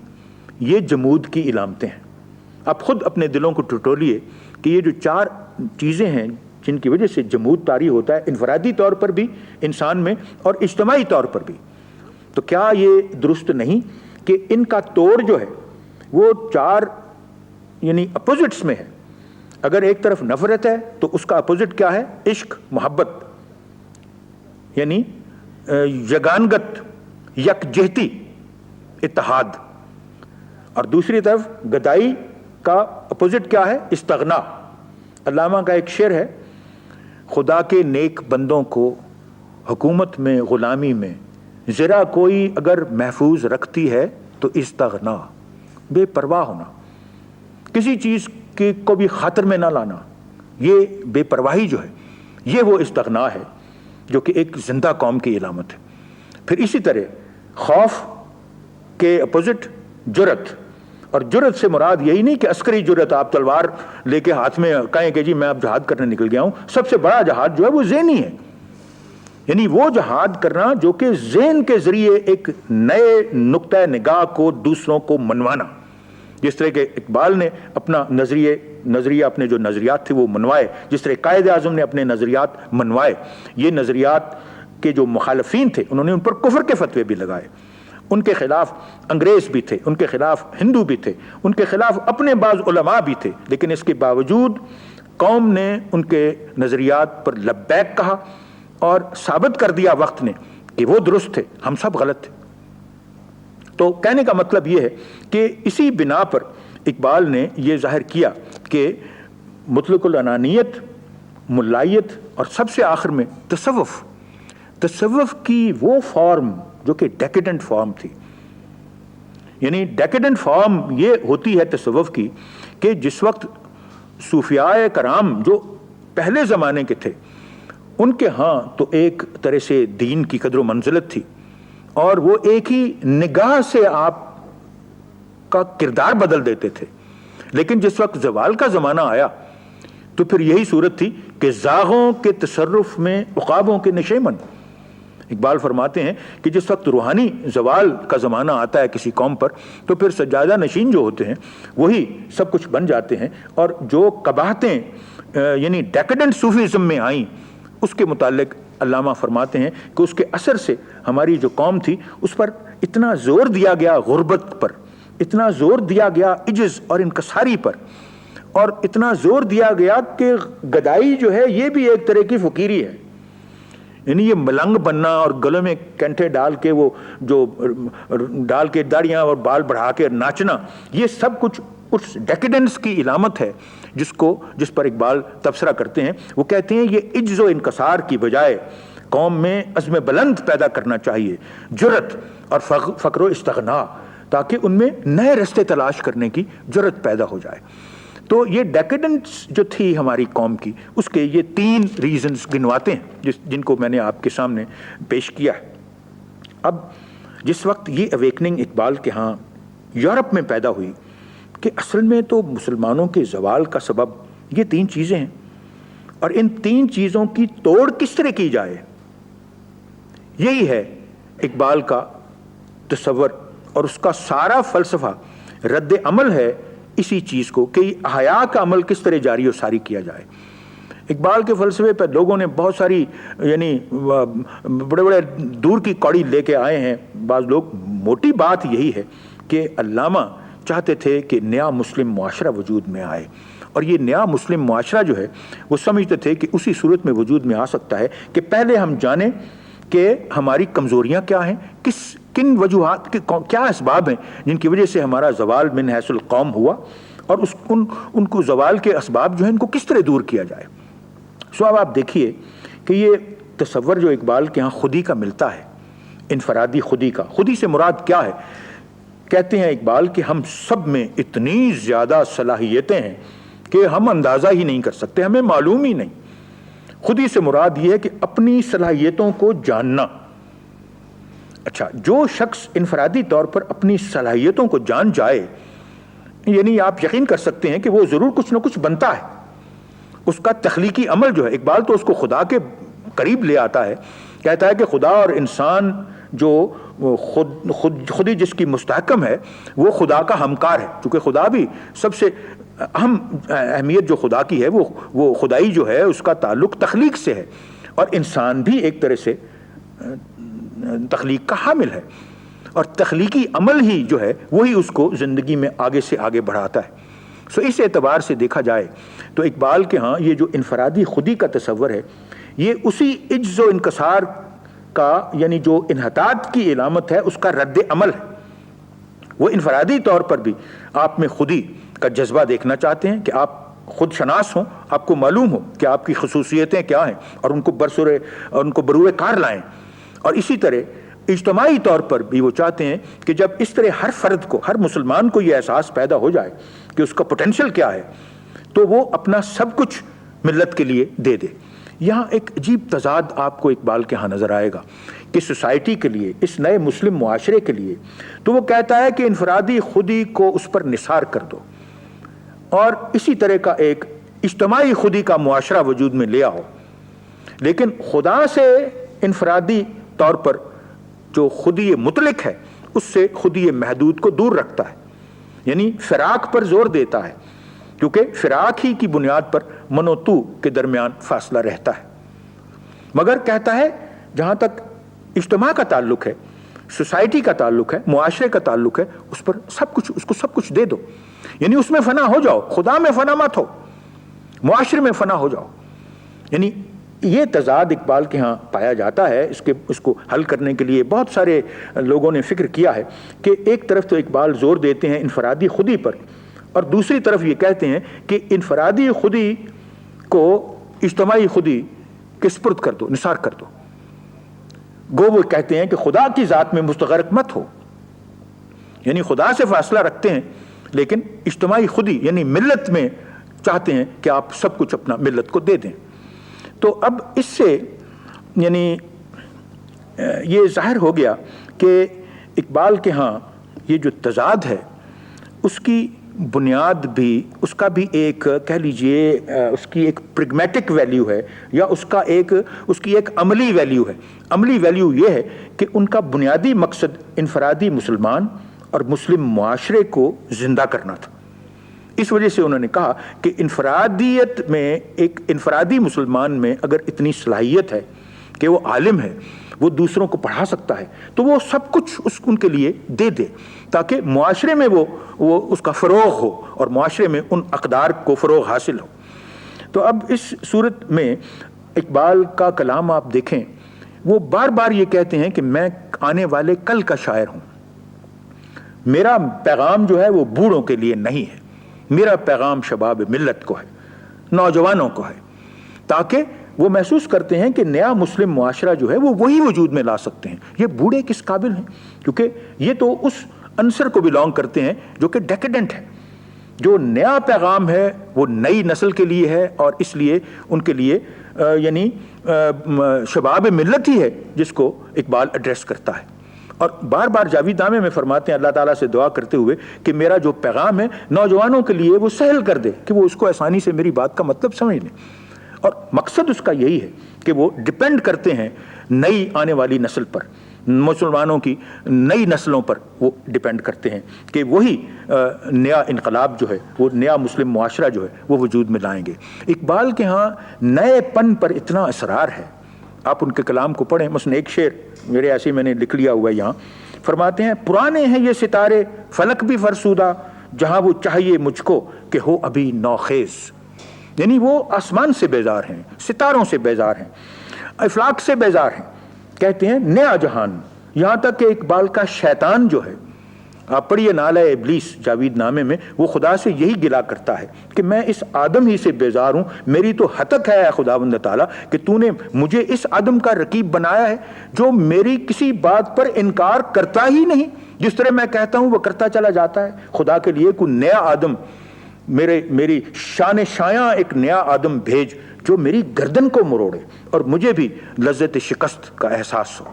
[SPEAKER 1] یہ جمود کی علامتیں ہیں۔ آپ خود اپنے دلوں کو ٹٹولیے کہ یہ جو 4 چیزیں ہیں جن کی وجہ سے جمود طاری ہوتا ہے، انفرادی طور پر بھی انسان میں اور اجتماعی طور پر بھی، تو کیا یہ درست نہیں کہ ان کا توڑ جو ہے وہ 4 یعنی اپوزٹس میں ہے؟ اگر ایک طرف نفرت ہے تو اس کا اپوزٹ کیا ہے؟ عشق، محبت، یعنی یگانگت، یکجہتی، اتحاد۔ اور دوسری طرف گدائی کا اپوزٹ کیا ہے؟ استغنا۔ علامہ کا ایک شعر ہے، خدا کے نیک بندوں کو حکومت میں غلامی میں ذرا کوئی اگر محفوظ رکھتی ہے تو استغنا، بے پرواہ ہونا، کسی چیز کو بھی خاطر میں نہ لانا، یہ بے پرواہی جو ہے یہ وہ استغنا ہے جو کہ ایک زندہ قوم کی علامت ہے۔ پھر اسی طرح خوف کے اپوزٹ جرت، اور جرت سے مراد یہی نہیں کہ عسکری جرت، آپ تلوار لے کے ہاتھ میں کہیں کہ جی میں اب جہاد کرنے نکل گیا ہوں۔ سب سے بڑا جہاد جو ہے وہ ذہنی ہے، یعنی وہ جہاد کرنا جو کہ ذہن کے ذریعے ایک نئے نقطہ نگاہ کو دوسروں کو منوانا، جس طرح کہ اقبال نے اپنا نظریہ اپنے جو نظریات تھے وہ منوائے، جس طرح قائد اعظم نے اپنے نظریات منوائے، یہ نظریات کے جو مخالفین تھے انہوں نے ان پر کفر کے فتوے بھی لگائے، ان کے خلاف انگریز بھی تھے، ان کے خلاف ہندو بھی تھے، ان کے خلاف اپنے بعض علماء بھی تھے، لیکن اس کے باوجود قوم نے ان کے نظریات پر لبیک کہا اور ثابت کر دیا وقت نے کہ وہ درست تھے، ہم سب غلط تھے۔ تو کہنے کا مطلب یہ ہے کہ اسی بنا پر اقبال نے یہ ظاہر کیا کہ مطلق العنانیت، ملائیت اور سب سے آخر میں تصوف کی وہ فارم جو کہ ڈیکیڈنٹ فارم تھی، یعنی ڈیکیڈنٹ فارم یہ ہوتی ہے تصوف کی کہ جس وقت صوفیاء کرام جو پہلے زمانے کے تھے ان کے ہاں تو ایک طرح سے دین کی قدر و منزلت تھی اور وہ ایک ہی نگاہ سے آپ کا کردار بدل دیتے تھے، لیکن جس وقت زوال کا زمانہ آیا تو پھر یہی صورت تھی کہ زاغوں کے تصرف میں عقابوں کے نشیمن۔ اقبال فرماتے ہیں کہ جس وقت روحانی زوال کا زمانہ آتا ہے کسی قوم پر تو پھر سجادہ نشین جو ہوتے ہیں وہی سب کچھ بن جاتے ہیں، اور جو قباحتیں یعنی ڈیکیڈنٹ صوفیزم میں آئیں اس کے متعلق علامہ فرماتے ہیں کہ اس کے اثر سے ہماری جو قوم تھی اس پر اتنا زور دیا گیا غربت پر، اتنا زور دیا گیا عجز اور انکساری پر، اور اتنا زور دیا گیا کہ گدائی جو ہے یہ بھی ایک طرح کی فقیری ہے، یعنی یہ ملنگ بننا اور گلوں میں کینٹے ڈال کے وہ جو ڈال کے داڑیاں اور بال بڑھا کے ناچنا، یہ سب کچھ اس ڈیکیڈنس کی علامت ہے جس پر اقبال تبصرہ کرتے ہیں۔ وہ کہتے ہیں یہ عجز و انکسار کی بجائے قوم میں عزم بلند پیدا کرنا چاہیے، جرأت اور فقر و استغنا، تاکہ ان میں نئے راستے تلاش کرنے کی جرأت پیدا ہو جائے۔ تو یہ ڈیکیڈنس جو تھی ہماری قوم کی اس کے یہ 3 ریزنز گنواتے ہیں جن کو میں نے آپ کے سامنے پیش کیا ہے۔ اب جس وقت یہ اویکننگ اقبال کے ہاں یورپ میں پیدا ہوئی کہ اصل میں تو مسلمانوں کے زوال کا سبب یہ 3 چیزیں ہیں، اور ان 3 چیزوں کی توڑ کس طرح کی جائے، یہی ہے اقبال کا تصور، اور اس کا سارا فلسفہ رد عمل ہے اسی چیز کو کہ احیاء کا عمل کس طرح جاری و ساری کیا جائے۔ اقبال کے فلسفے پر لوگوں نے بہت ساری یعنی بڑے بڑے دور کی کوڑی لے کے آئے ہیں بعض لوگ۔ موٹی بات یہی ہے کہ علامہ چاہتے تھے کہ نیا مسلم معاشرہ وجود میں آئے، اور یہ نیا مسلم معاشرہ جو ہے وہ سمجھتے تھے کہ اسی صورت میں وجود میں آ سکتا ہے کہ پہلے ہم جانیں کہ ہماری کمزوریاں کیا ہیں، کن وجوہات کیا اسباب ہیں جن کی وجہ سے ہمارا زوال من حیث القوم ہوا، اور ان کو زوال کے اسباب جو ہیں ان کو کس طرح دور کیا جائے۔ اب آپ دیکھیے کہ یہ تصور جو اقبال کے ہاں خودی کا ملتا ہے، انفرادی خودی کا، خودی سے مراد کیا ہے؟ کہتے ہیں اقبال کہ ہم سب میں اتنی زیادہ صلاحیتیں ہیں کہ ہم اندازہ ہی نہیں کر سکتے، ہمیں معلوم ہی نہیں۔ خودی سے مراد یہ ہے کہ اپنی صلاحیتوں کو جاننا۔ اچھا، جو شخص انفرادی طور پر اپنی صلاحیتوں کو جان جائے، یعنی آپ یقین کر سکتے ہیں کہ وہ ضرور کچھ نہ کچھ بنتا ہے۔ اس کا تخلیقی عمل جو ہے، اقبال تو اس کو خدا کے قریب لے آتا ہے، کہتا ہے کہ خدا اور انسان جو خودی جس کی مستحکم ہے وہ خدا کا ہمکار ہے، چونکہ خدا بھی سب سے اہم اہمیت جو خدا کی ہے وہ خدائی جو ہے اس کا تعلق تخلیق سے ہے، اور انسان بھی ایک طرح سے تخلیق کا حامل ہے، اور تخلیقی عمل ہی جو ہے وہی اس کو زندگی میں آگے سے آگے بڑھاتا ہے۔ اس اعتبار سے دیکھا جائے تو اقبال کے ہاں یہ جو انفرادی خودی کا تصور ہے یہ اسی عجز و انکسار کا یعنی جو انحطاط کی علامت ہے اس کا رد عمل ہے۔ وہ انفرادی طور پر بھی آپ میں خودی کا جذبہ دیکھنا چاہتے ہیں کہ آپ خود شناس ہوں، آپ کو معلوم ہو کہ آپ کی خصوصیتیں کیا ہیں اور ان کو بروئے کار لائیں، اور اسی طرح اجتماعی طور پر بھی وہ چاہتے ہیں کہ جب اس طرح ہر فرد کو، ہر مسلمان کو یہ احساس پیدا ہو جائے کہ اس کا پوٹینشل کیا ہے تو وہ اپنا سب کچھ ملت کے لیے دے دے۔ یہاں ایک عجیب تضاد آپ کو اقبال کے ہاں نظر آئے گا کہ سوسائٹی کے لیے، اس نئے مسلم معاشرے کے لیے تو وہ کہتا ہے کہ انفرادی خودی کو اس پر نثار کر دو، اور اسی طرح کا ایک اجتماعی خودی کا معاشرہ وجود میں لے آؤ، لیکن خدا سے انفرادی طور پر جو خودی مطلق ہے اس سے خودی محدود کو دور رکھتا ہے۔ یعنی فراق پر زور دیتا ہے، کیونکہ فراق ہی کی بنیاد پر من و تو کے درمیان فاصلہ رہتا ہے، مگر کہتا ہے جہاں تک اجتماع کا تعلق ہے، سوسائٹی کا تعلق ہے، معاشرے کا تعلق ہے، اس پر سب کچھ، اس کو سب کچھ دے دو، یعنی اس میں فنا ہو جاؤ، خدا میں فنا مت ہو، معاشرے میں فنا ہو جاؤ۔ یعنی یہ تضاد اقبال کے ہاں پایا جاتا ہے۔ اس کو حل کرنے کے لیے بہت سارے لوگوں نے فکر کیا ہے کہ ایک طرف تو اقبال زور دیتے ہیں انفرادی خودی پر، اور دوسری طرف یہ کہتے ہیں کہ انفرادی خودی کو اجتماعی خودی کے سپرد کر دو، نثار کر دو۔ گو وہ کہتے ہیں کہ خدا کی ذات میں مستغرق مت ہو، یعنی خدا سے فاصلہ رکھتے ہیں لیکن اجتماعی خودی یعنی ملت میں چاہتے ہیں کہ آپ سب کچھ اپنا ملت کو دے دیں۔ تو اب اس سے یعنی یہ ظاہر ہو گیا کہ اقبال کے ہاں یہ جو تضاد ہے اس کی بنیاد بھی، اس کا بھی ایک کہہ لیجئے اس کی ایک پریگمیٹک ویلیو ہے، یا اس کی ایک عملی ویلیو ہے۔ عملی ویلیو یہ ہے کہ ان کا بنیادی مقصد انفرادی مسلمان اور مسلم معاشرے کو زندہ کرنا تھا۔ اس وجہ سے انہوں نے کہا کہ انفرادیت میں، ایک انفرادی مسلمان میں اگر اتنی صلاحیت ہے کہ وہ عالم ہے، وہ دوسروں کو پڑھا سکتا ہے، تو وہ سب کچھ ان کے لیے دے دے تاکہ معاشرے میں وہ اس کا فروغ ہو اور معاشرے میں ان اقدار کو فروغ حاصل ہو۔ تو اب اس صورت میں اقبال کا کلام آپ دیکھیں، وہ بار بار یہ کہتے ہیں کہ میں آنے والے کل کا شاعر ہوں، میرا پیغام جو ہے وہ بوڑھوں کے لیے نہیں ہے، میرا پیغام شباب ملت کو ہے، نوجوانوں کو ہے، تاکہ وہ محسوس کرتے ہیں کہ نیا مسلم معاشرہ جو ہے وہ وہی وجود میں لا سکتے ہیں۔ یہ بوڑھے کس قابل ہیں، کیونکہ یہ تو اس عنصر کو بلانگ کرتے ہیں جو کہ ڈیکیڈنٹ ہے۔ جو نیا پیغام ہے وہ نئی نسل کے لیے ہے، اور اس لیے ان کے لیے یعنی شباب ملت ہی ہے جس کو اقبال ایڈریس کرتا ہے۔ اور بار بار جاوید نامے میں فرماتے ہیں اللہ تعالیٰ سے دعا کرتے ہوئے کہ میرا جو پیغام ہے نوجوانوں کے لیے وہ سہل کر دے کہ وہ اس کو آسانی سے میری بات کا مطلب سمجھ لیں۔ اور مقصد اس کا یہی ہے کہ وہ ڈیپینڈ کرتے ہیں نئی آنے والی نسل پر، مسلمانوں کی نئی نسلوں پر وہ ڈیپینڈ کرتے ہیں کہ وہی نیا انقلاب جو ہے، وہ نیا مسلم معاشرہ جو ہے وہ وجود میں لائیں گے۔ اقبال کے ہاں نئے پن پر اتنا اصرار ہے، آپ ان کے کلام کو پڑھیں۔ مثلا ایک شعر میرے ایسے میں نے لکھ لیا ہوا ہے یہاں، فرماتے ہیں پرانے ہیں یہ ستارے فلک بھی فرسودہ، جہاں وہ چاہیے مجھ کو کہ ہو ابھی نوخیز۔ یعنی وہ آسمان سے بیزار ہیں، ستاروں سے بیزار ہیں، افلاک سے بیزار ہیں، کہتے ہیں نیا جہان۔ یہاں تک کہ اقبال کا شیطان جو ہے، آپ پڑھیے نالہ ابلیس جاوید نامے میں، وہ خدا سے یہی گلا کرتا ہے کہ میں اس آدم ہی سے بیزار ہوں، میری تو ہتک ہے اے خداوند تعالیٰ کہ تو نے مجھے اس آدم کا رقیب بنایا ہے جو میری کسی بات پر انکار کرتا ہی نہیں، جس طرح میں کہتا ہوں وہ کرتا چلا جاتا ہے۔ خدا کے لیے کوئی نیا آدم، میری شان شایاں ایک نیا آدم بھیج جو میری گردن کو مروڑے اور مجھے بھی لذت شکست کا احساس ہو۔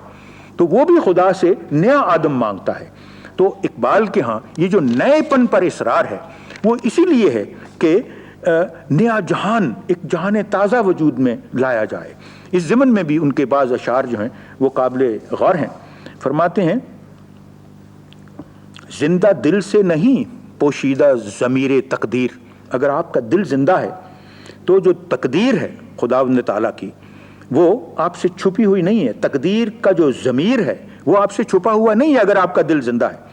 [SPEAKER 1] تو وہ بھی خدا سے نیا آدم مانگتا ہے۔ تو اقبال کے ہاں یہ جو نئے پن پر اصرار ہے وہ اسی لیے ہے کہ نیا جہان، ایک جہان تازہ وجود میں لایا جائے۔ اس ضمن میں بھی ان کے بعض اشعار جو ہیں وہ قابل غور ہیں۔ فرماتے ہیں زندہ دل سے نہیں پوشیدہ ضمیر تقدیر، اگر آپ کا دل زندہ ہے تو جو تقدیر ہے خداوند تعالیٰ کی وہ آپ سے چھپی ہوئی نہیں ہے، تقدیر کا جو ضمیر ہے وہ آپ سے چھپا ہوا نہیں ہے اگر آپ کا دل زندہ ہے۔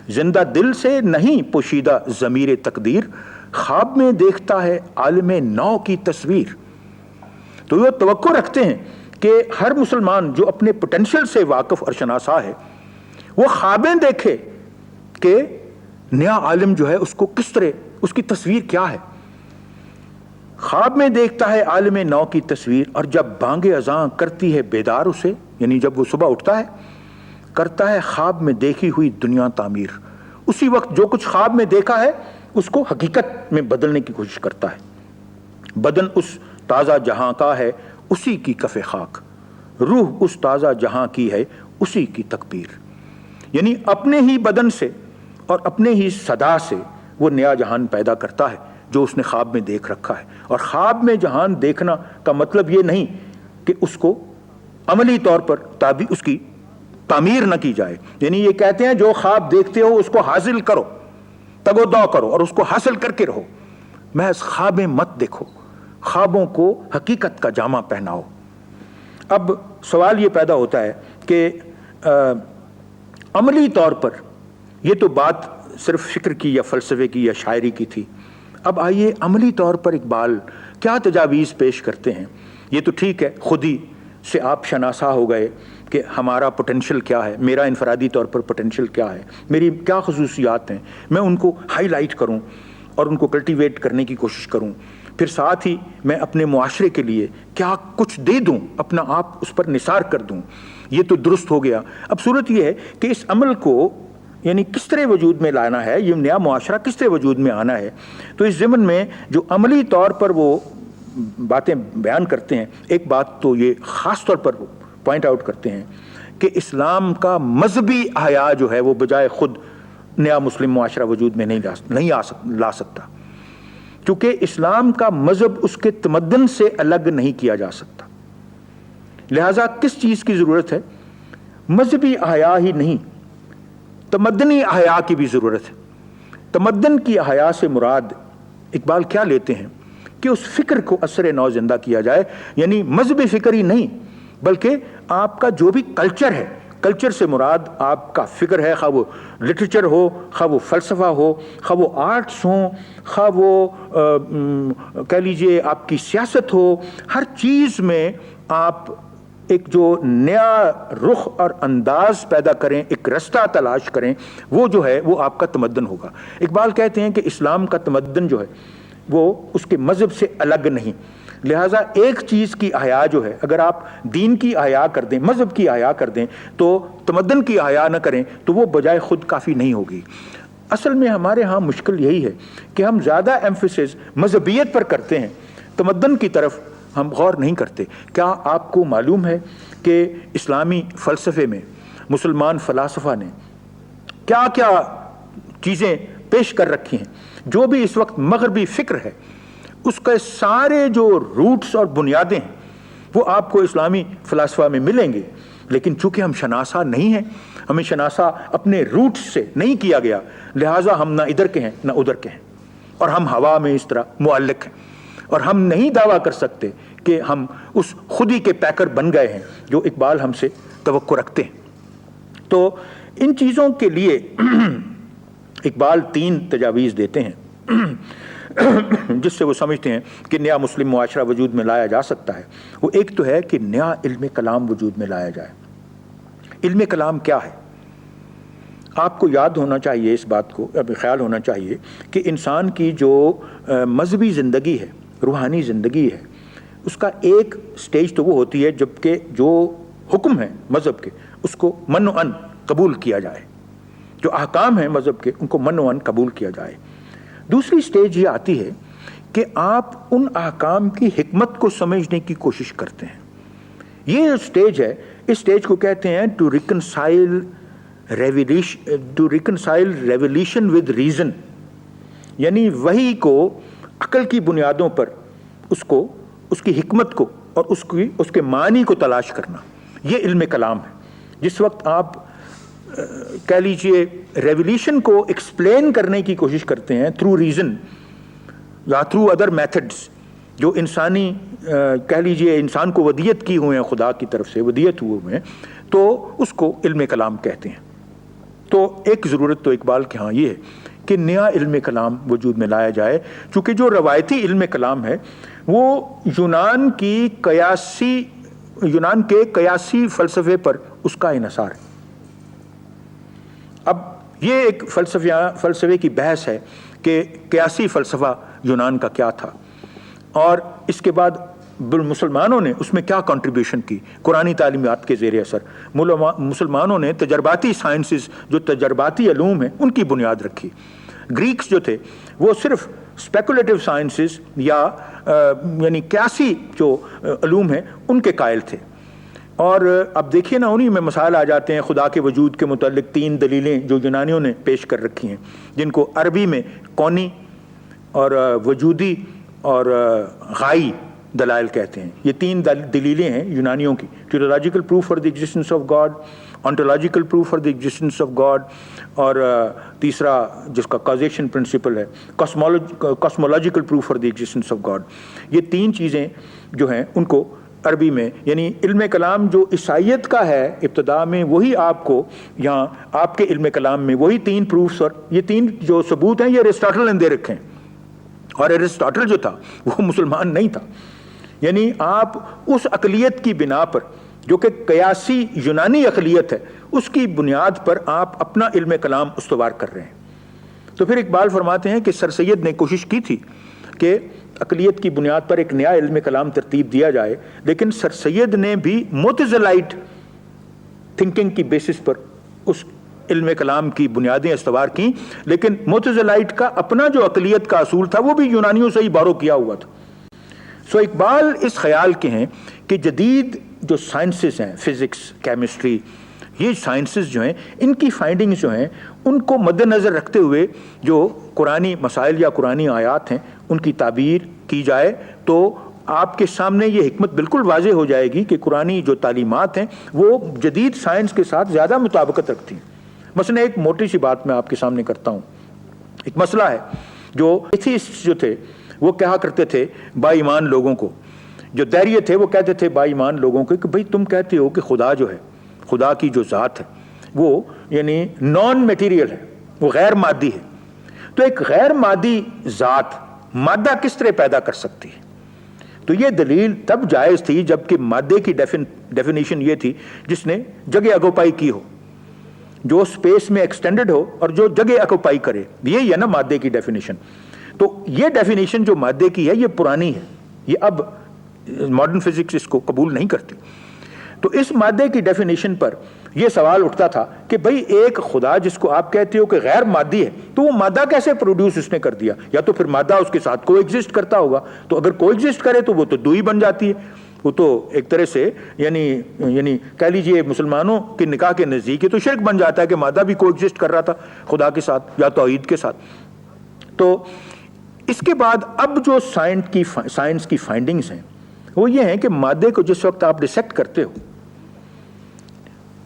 [SPEAKER 1] زندہ دل سے نہیں پوشیدہ ضمیر تقدیر، خواب میں دیکھتا ہے عالم نو کی تصویر۔ تو یہ توقع رکھتے ہیں کہ ہر مسلمان جو اپنے پوٹینشل سے واقف اور شناسا ہے وہ خوابیں دیکھے کہ نیا عالم جو ہے اس کو کس طرح، اس کی تصویر کیا ہے۔ خواب میں دیکھتا ہے عالم نو کی تصویر، اور جب بانگ اذاں کرتی ہے بیدار اسے، یعنی جب وہ صبح اٹھتا ہے کرتا ہے خواب میں دیکھی ہوئی دنیا تعمیر۔ اسی وقت جو کچھ خواب میں دیکھا ہے اس کو حقیقت میں بدلنے کی کوشش کرتا ہے۔ بدن اس تازہ جہاں کا ہے اسی کی کف خاک، روح اس تازہ جہاں کی ہے اسی کی تکبیر۔ یعنی اپنے ہی بدن سے اور اپنے ہی صدا سے وہ نیا جہان پیدا کرتا ہے جو اس نے خواب میں دیکھ رکھا ہے۔ اور خواب میں جہان دیکھنا کا مطلب یہ نہیں کہ اس کو عملی طور پر اس کی تعمیر نہ کی جائے، یعنی یہ کہتے ہیں جو خواب دیکھتے ہو اس کو حاصل کرو، تگودو کرو اور اس کو حاصل کر کے رہو. محض خوابیں مت دیکھو, خوابوں کو حقیقت کا جامہ پہناؤ. اب سوال یہ پیدا ہوتا ہے کہ عملی طور پر یہ تو بات صرف فکر کی یا فلسفے کی یا شاعری کی تھی. اب آئیے عملی طور پر اقبال کیا تجاویز پیش کرتے ہیں. یہ تو ٹھیک ہے, خود ہی سے آپ شناسا ہو گئے کہ ہمارا پوٹینشیل کیا ہے, میرا انفرادی طور پر پوٹینشیل کیا ہے, میری کیا خصوصیات ہیں, میں ان کو ہائی لائٹ کروں اور ان کو کلٹیویٹ کرنے کی کوشش کروں. پھر ساتھ ہی میں اپنے معاشرے کے لیے کیا کچھ دے دوں, اپنا آپ اس پر نثار کر دوں. یہ تو درست ہو گیا. اب صورت یہ ہے کہ اس عمل کو یعنی کس طرح وجود میں لانا ہے, یہ نیا معاشرہ کس طرح وجود میں آنا ہے. تو اس ضمن میں جو عملی طور پر وہ باتیں بیان کرتے ہیں, ایک بات تو یہ خاص طور پر پوائنٹ آؤٹ کرتے ہیں کہ اسلام کا مذہبی احیا جو ہے وہ بجائے خود نیا مسلم معاشرہ وجود میں نہیں لا سکتا, کیونکہ اسلام کا مذہب اس کے تمدن سے الگ نہیں کیا جا سکتا. لہذا کس چیز کی ضرورت ہے؟ مذہبی احیا ہی نہیں, تمدنی احیا کی بھی ضرورت ہے. تمدن کی احیا سے مراد اقبال کیا لیتے ہیں کہ اس فکر کو اثر نو زندہ کیا جائے, یعنی مذہبی فکر ہی نہیں بلکہ آپ کا جو بھی کلچر ہے, کلچر سے مراد آپ کا فکر ہے, خواہ وہ لٹریچر ہو, خواہ وہ فلسفہ ہو, خواہ وہ آرٹس ہوں, خواہ وہ کہہ لیجئے آپ کی سیاست ہو, ہر چیز میں آپ ایک جو نیا رخ اور انداز پیدا کریں, ایک رستہ تلاش کریں, وہ جو ہے وہ آپ کا تمدن ہوگا. اقبال کہتے ہیں کہ اسلام کا تمدن جو ہے وہ اس کے مذہب سے الگ نہیں. لہٰذا ایک چیز کی احیا جو ہے, اگر آپ دین کی احیا کر دیں, مذہب کی احیا کر دیں, تو تمدن کی احیا نہ کریں تو وہ بجائے خود کافی نہیں ہوگی. اصل میں ہمارے ہاں مشکل یہی ہے کہ ہم زیادہ ایمفیسس مذہبیت پر کرتے ہیں, تمدن کی طرف ہم غور نہیں کرتے. کیا آپ کو معلوم ہے کہ اسلامی فلسفے میں مسلمان فلاسفہ نے کیا کیا چیزیں پیش کر رکھی ہیں؟ جو بھی اس وقت مغربی فکر ہے اس کے سارے جو روٹس اور بنیادیں ہیں وہ آپ کو اسلامی فلسفہ میں ملیں گے. لیکن چونکہ ہم شناسا نہیں ہیں, ہمیں شناسا اپنے روٹس سے نہیں کیا گیا, لہٰذا ہم نہ ادھر کے ہیں نہ ادھر کے ہیں, اور ہم ہوا میں اس طرح معلق ہیں, اور ہم نہیں دعویٰ کر سکتے کہ ہم اس خودی کے پیکر بن گئے ہیں جو اقبال ہم سے توقع رکھتے ہیں. تو ان چیزوں کے لیے اقبال 3 تجاویز دیتے ہیں جس سے وہ سمجھتے ہیں کہ نیا مسلم معاشرہ وجود میں لایا جا سکتا ہے. وہ ایک تو ہے کہ نیا علم کلام وجود میں لایا جائے. علم کلام کیا ہے؟ آپ کو یاد ہونا چاہیے, اس بات کو اب خیال ہونا چاہیے کہ انسان کی جو مذہبی زندگی ہے, روحانی زندگی ہے, اس کا ایک سٹیج تو وہ ہوتی ہے جب کہ جو حکم ہے مذہب کے اس کو من و ان قبول کیا جائے, جو احکام ہیں مذہب کے ان کو من و ان قبول کیا جائے. دوسری سٹیج یہ آتی ہے کہ آپ ان احکام کی حکمت کو سمجھنے کی کوشش کرتے ہیں. یہ سٹیج ہے, اس سٹیج کو کہتے ہیں to reconcile revelation with reason, یعنی وحی کو عقل کی بنیادوں پر اس کی حکمت کو اور اس کے معنی کو تلاش کرنا. یہ علم کلام ہے. جس وقت آپ کہہ لیجئے ریولیوشن کو ایکسپلین کرنے کی کوشش کرتے ہیں تھرو ریزن یا تھرو ادر میتھڈز جو انسانی کہہ لیجئے انسان کو ودیت کی ہوئے ہیں, خدا کی طرف سے ودیت ہوئے ہیں, تو اس کو علم کلام کہتے ہیں. تو ایک ضرورت تو اقبال کے ہاں یہ ہے کہ نیا علم کلام وجود میں لایا جائے, چونکہ جو روایتی علم کلام ہے وہ یونان کے قیاسی فلسفے پر اس کا انحصار ہے. اب یہ ایک فلسفے کی بحث ہے کہ قیاسی فلسفہ یونان کا کیا تھا, اور اس کے بعد مسلمانوں نے اس میں کیا کنٹریبیوشن کی. قرآنی تعلیمات کے زیر اثر مسلمانوں نے تجرباتی سائنسز, جو تجرباتی علوم ہیں, ان کی بنیاد رکھی. گریکس جو تھے وہ صرف اسپیکولیٹو سائنسز یا یعنی قیاسی جو علوم ہیں ان کے قائل تھے. اور اب دیکھیے نا, انہی میں مسائل آ جاتے ہیں. خدا کے وجود کے متعلق 3 دلیلیں جو یونانیوں نے پیش کر رکھی ہیں, جن کو عربی میں کونی اور وجودی اور غائی دلائل کہتے ہیں. یہ 3 دلیلیں ہیں یونانیوں کی: theological proof for the existence of God, ontological proof for the existence of God, اور تیسرا جس کا کازیشن پرنسپل ہے cosmological proof for the existence of God. یہ 3 چیزیں جو ہیں ان کو عربی میں، یعنی علم کلام جو عیسائیت کا ہے ابتدا میں، وہی آپ کو یہاں آپ کے علم کلام میں وہی 3 پروفس اور یہ 3 جو ثبوت ہیں یہ ارسطاٹل نے دے رکھے ہیں. اور ارسطاٹل جو تھا وہ مسلمان نہیں تھا، یعنی آپ اس اقلیت کی بنا پر جو کہ قیاسی یونانی اقلیت ہے اس کی بنیاد پر آپ اپنا علم کلام استوار کر رہے ہیں. تو پھر اقبال فرماتے ہیں کہ سر سید نے کوشش کی تھی کہ اقلیت کی بنیاد پر ایک نیا علم کلام ترتیب دیا جائے، لیکن سر سید نے بھی معتزلائٹ تھنکنگ کی بیسس پر اس علم کلام کی بنیادیں استوار کیں، لیکن معتزلائٹ کا اپنا جو اقلیت کا اصول تھا وہ بھی یونانیوں سے ہی بارو کیا ہوا تھا. سو اقبال اس خیال کے ہیں کہ جدید جو سائنسز ہیں، فزکس، کیمسٹری، یہ سائنسز جو ہیں ان کی فائنڈنگز جو ہیں ان کو مد نظر رکھتے ہوئے جو قرآنی مسائل یا قرآنی آیات ہیں ان کی تعبیر کی جائے تو آپ کے سامنے یہ حکمت بالکل واضح ہو جائے گی کہ قرآنی جو تعلیمات ہیں وہ جدید سائنس کے ساتھ زیادہ مطابقت رکھتی ہیں. مثلا ایک موٹی سی بات میں آپ کے سامنے کرتا ہوں. ایک مسئلہ ہے جو ایتھیسٹ جو تھے وہ کہا کرتے تھے با ایمان لوگوں کو، جو دہریے تھے وہ کہتے تھے با ایمان لوگوں کو کہ بھئی تم کہتے ہو کہ خدا جو ہے، خدا کی جو ذات ہے وہ یعنی نان میٹیریل ہے، وہ غیر مادی ہے. تو ایک غیر مادی ذات مادہ کس طرح پیدا کر سکتی ہے؟ تو یہ دلیل تب جائز تھی جب کہ مادے کی ڈیفینیشن یہ تھی جس نے جگہ اگوپائی کی ہو، جو سپیس میں ایکسٹینڈڈ ہو اور جو جگہ اکوپائی کرے. یہی ہے نا مادے کی ڈیفینیشن. تو یہ ڈیفینیشن جو مادے کی ہے یہ پرانی ہے، یہ اب ماڈرن فزکس اس کو قبول نہیں کرتی. تو اس مادے کی ڈیفینیشن پر یہ سوال اٹھتا تھا کہ بھئی ایک خدا جس کو آپ کہتے ہو کہ غیر مادی ہے تو وہ مادہ کیسے پروڈیوس اس نے کر دیا؟ یا تو پھر مادہ اس کے ساتھ کو ایگزسٹ کرتا ہوگا، تو اگر کو ایگزسٹ کرے تو وہ تو دوئی بن جاتی ہے. وہ تو ایک طرح سے یعنی کہہ لیجئے مسلمانوں کے نکاح کے نزدیک تو شرک بن جاتا ہے کہ مادہ بھی کو ایگزسٹ کر رہا تھا خدا کے ساتھ یا توحید کے ساتھ. تو اس کے بعد اب جو سائنس کی فائنڈنگز ہیں وہ یہ ہیں کہ مادے کو جس وقت آپ ڈسیکٹ کرتے ہو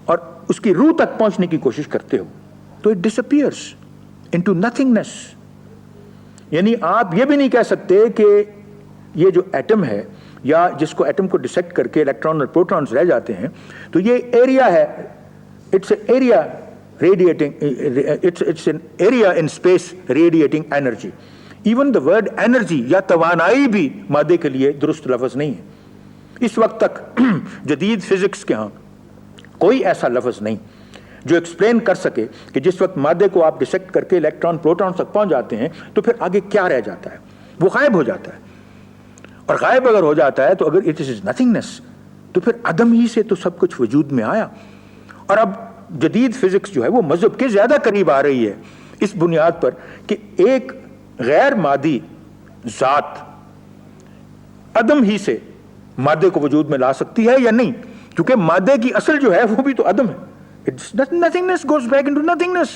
[SPEAKER 1] اور اس کی روح تک پہنچنے کی کوشش کرتے ہو تو it disappears into nothingness. یعنی آپ یہ بھی نہیں کہہ سکتے کہ یہ جو ایٹم ہے یا جس کو ایٹم کو ڈسیکٹ کر کے الیکٹران اور پروٹونز رہ جاتے ہیں تو یہ ایریا ہے، it's a area radiating, it's an area in space radiating energy. Even the word energy یا توانائی بھی مادے کے لیے درست لفظ نہیں ہے. اس وقت تک جدید فزکس کے ہاں کوئی ایسا لفظ نہیں جو ایکسپلین کر سکے کہ جس وقت مادے کو آپ ڈسیکٹ کر کے الیکٹران پروٹون تک پہنچ جاتے ہیں تو پھر آگے کیا رہ جاتا ہے؟ وہ غائب ہو جاتا ہے. اور غائب اگر ہو جاتا ہے تو اگر اٹ از نتھنگنیس تو پھر عدم ہی سے تو سب کچھ وجود میں آیا. اور اب جدید فزکس جو ہے وہ مذہب کے زیادہ قریب آ رہی ہے اس بنیاد پر کہ ایک غیر مادی ذات عدم ہی سے مادے کو وجود میں لا سکتی ہے یا نہیں، کیونکہ مادے کی اصل جو ہے وہ بھی تو عدم ہے. Nothingness goes back into nothingness.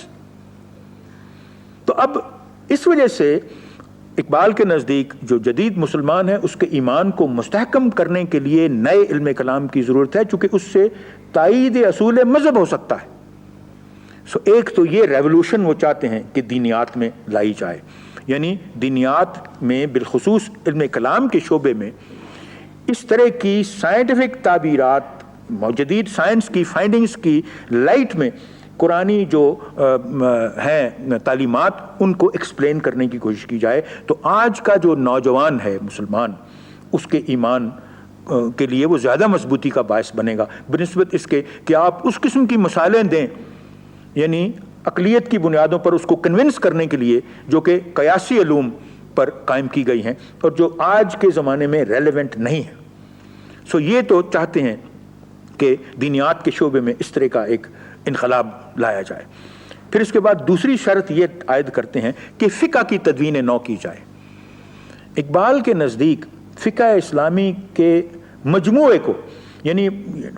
[SPEAKER 1] تو اب اس وجہ سے اقبال کے نزدیک جو جدید مسلمان ہے اس کے ایمان کو مستحکم کرنے کے لیے نئے علم کلام کی ضرورت ہے، چونکہ اس سے تائید اصول مذہب ہو سکتا ہے. ایک تو یہ ریولوشن وہ چاہتے ہیں کہ دینیات میں لائی جائے، یعنی دینیات میں بالخصوص علم کلام کے شعبے میں اس طرح کی سائنٹیفک تعبیرات جدید سائنس کی فائنڈنگز کی لائٹ میں قرآنی جو ہیں تعلیمات ان کو ایکسپلین کرنے کی کوشش کی جائے. تو آج کا جو نوجوان ہے مسلمان اس کے ایمان کے لیے وہ زیادہ مضبوطی کا باعث بنے گا بنسبت اس کے کہ آپ اس قسم کی مثالیں دیں، یعنی اقلیت کی بنیادوں پر اس کو کنونس کرنے کے لیے جو کہ قیاسی علوم پر قائم کی گئی ہیں اور جو آج کے زمانے میں ریلیونٹ نہیں ہیں. یہ تو چاہتے ہیں کہ دینیات کے شعبے میں اس طرح کا ایک انقلاب لایا جائے. پھر اس کے بعد دوسری شرط یہ عائد کرتے ہیں کہ فقہ کی تدوین نو کی جائے. اقبال کے نزدیک فقہ اسلامی کے مجموعے کو، یعنی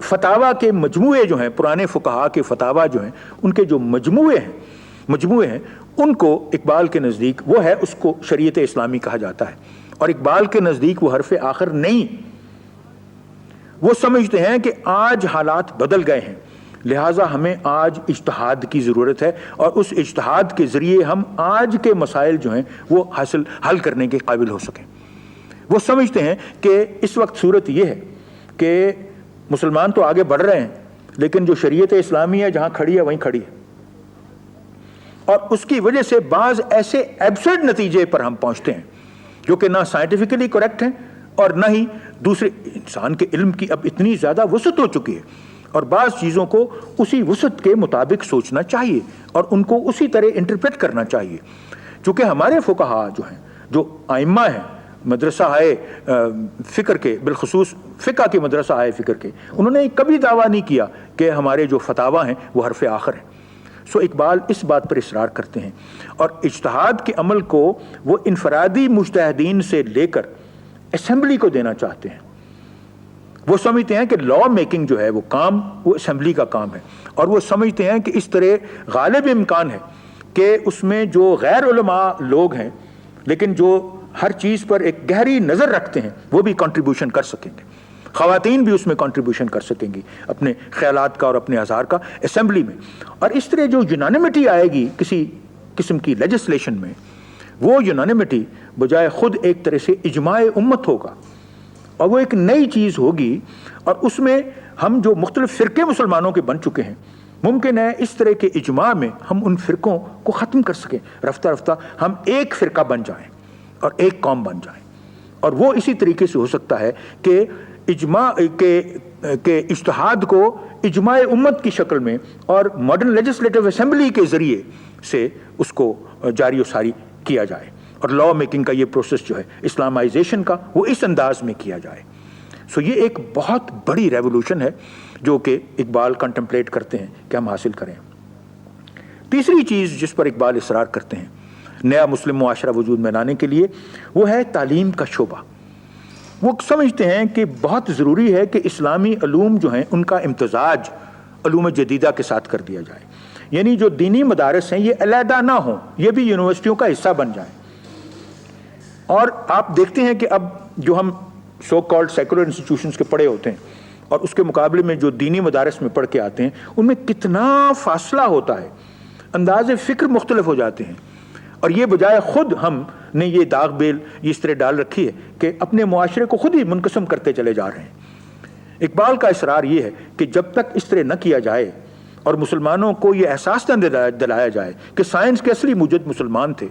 [SPEAKER 1] فتاوی کے مجموعے جو ہیں، پرانے فقہا کے فتاوی جو ہیں ان کے جو مجموعے ہیں ان کو اقبال کے نزدیک وہ ہے اس کو شریعت اسلامی کہا جاتا ہے. اور اقبال کے نزدیک وہ حرف آخر نہیں. وہ سمجھتے ہیں کہ آج حالات بدل گئے ہیں، لہٰذا ہمیں آج اجتہاد کی ضرورت ہے، اور اس اجتہاد کے ذریعے ہم آج کے مسائل جو ہیں وہ حل کرنے کے قابل ہو سکیں. وہ سمجھتے ہیں کہ اس وقت صورت یہ ہے کہ مسلمان تو آگے بڑھ رہے ہیں، لیکن جو شریعت اسلامی ہے جہاں کھڑی ہے وہیں کھڑی ہے، اور اس کی وجہ سے بعض ایسے ایبسرڈ نتیجے پر ہم پہنچتے ہیں جو کہ نہ سائنٹیفکلی کریکٹ ہیں اور نہ ہی دوسرے. انسان کے علم کی اب اتنی زیادہ وسعت ہو چکی ہے، اور بعض چیزوں کو اسی وسعت کے مطابق سوچنا چاہیے اور ان کو اسی طرح انٹرپریٹ کرنا چاہیے. چونکہ ہمارے فقہا جو ہیں، جو ائمہ ہیں مدرسہ آئے فکر کے، بالخصوص فقہ کے مدرسہ آئے فکر کے، انہوں نے کبھی دعویٰ نہیں کیا کہ ہمارے جو فتاویٰ ہیں وہ حرف آخر ہیں. سو اقبال اس بات پر اصرار کرتے ہیں، اور اجتہاد کے عمل کو وہ انفرادی مجتہدین سے لے کر اسمبلی کو دینا چاہتے ہیں. وہ سمجھتے ہیں کہ لا میکنگ جو ہے وہ کام وہ اسمبلی کا کام ہے، اور وہ سمجھتے ہیں کہ اس طرح غالب امکان ہے کہ اس میں جو غیر علماء لوگ ہیں لیکن جو ہر چیز پر ایک گہری نظر رکھتے ہیں وہ بھی کنٹریبیوشن کر سکیں گے. خواتین بھی اس میں کنٹریبیوشن کر سکیں گی اپنے خیالات کا اور اپنے اظہار کا اسمبلی میں. اور اس طرح جو یونانیمٹی آئے گی کسی قسم کی لیجسلیشن میں، وہ یونانیمٹی بجائے خود ایک طرح سے اجماع امت ہوگا، اور وہ ایک نئی چیز ہوگی. اور اس میں ہم جو مختلف فرقے مسلمانوں کے بن چکے ہیں، ممکن ہے اس طرح کے اجماع میں ہم ان فرقوں کو ختم کر سکیں. رفتہ رفتہ ہم ایک فرقہ بن جائیں اور ایک قوم بن جائیں. اور وہ اسی طریقے سے ہو سکتا ہے کہ اجماع کے اجتہاد کو اجماع امت کی شکل میں اور ماڈرن لیجسلیٹو اسمبلی کے ذریعے سے اس کو جاری و ساری کیا جائے، اور لا میکنگ کا یہ پروسیس جو ہے اسلامائزیشن کا وہ اس انداز میں کیا جائے. سو یہ ایک بہت بڑی ریولوشن ہے جو کہ اقبال کنٹمپلیٹ کرتے ہیں کہ ہم حاصل کریں. تیسری چیز جس پر اقبال اصرار کرتے ہیں نیا مسلم معاشرہ وجود میں لانے کے لیے، وہ ہے تعلیم کا شعبہ. وہ سمجھتے ہیں کہ بہت ضروری ہے کہ اسلامی علوم جو ہیں ان کا امتزاج علوم جدیدہ کے ساتھ کر دیا جائے. یعنی جو دینی مدارس ہیں یہ علیحدہ نہ ہوں، یہ بھی یونیورسٹیوں کا حصہ بن جائیں. اور آپ دیکھتے ہیں کہ اب جو ہم سو کالڈ سیکولر انسٹیٹیوشنز کے پڑھے ہوتے ہیں اور اس کے مقابلے میں جو دینی مدارس میں پڑھ کے آتے ہیں ان میں کتنا فاصلہ ہوتا ہے، انداز فکر مختلف ہو جاتے ہیں. اور یہ بجائے خود ہم نے یہ داغ بیل اس طرح ڈال رکھی ہے کہ اپنے معاشرے کو خود ہی منقسم کرتے چلے جا رہے ہیں. اقبال کا اصرار یہ ہے کہ جب تک اس طرح نہ کیا جائے اور مسلمانوں کو یہ احساس نہ دلایا جائے کہ سائنس کے اصلی موجد مسلمان تھے،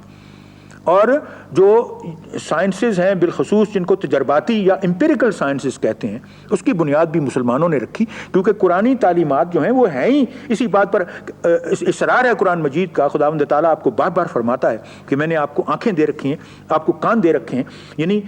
[SPEAKER 1] اور جو سائنسز ہیں بالخصوص جن کو تجرباتی یا امپیریکل سائنسز کہتے ہیں، اس کی بنیاد بھی مسلمانوں نے رکھی. کیونکہ قرآنی تعلیمات جو ہیں وہ ہیں ہی اسی بات پر اصرار ہے قرآن مجید کا. خداوند تعالیٰ آپ کو بار بار فرماتا ہے کہ میں نے آپ کو آنکھیں دے رکھی ہیں، آپ کو کان دے رکھے ہیں، یعنی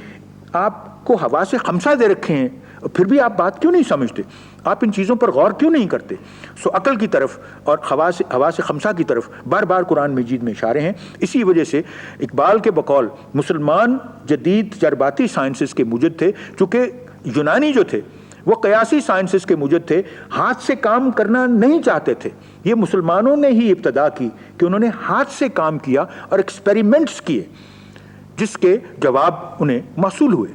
[SPEAKER 1] آپ کو حواس خمسہ دے رکھے ہیں، پھر بھی آپ بات کیوں نہیں سمجھتے؟ آپ ان چیزوں پر غور کیوں نہیں کرتے؟ سو عقل کی طرف اور حواس خمسہ کی طرف بار بار قرآن مجید میں اشارے ہیں. اسی وجہ سے اقبال کے بقول مسلمان جدید تجرباتی سائنسز کے موجد تھے، چونکہ یونانی جو تھے وہ قیاسی سائنسز کے موجد تھے، ہاتھ سے کام کرنا نہیں چاہتے تھے. یہ مسلمانوں نے ہی ابتدا کی کہ انہوں نے ہاتھ سے کام کیا اور ایکسپیریمنٹس کیے جس کے جواب انہیں موصول ہوئے.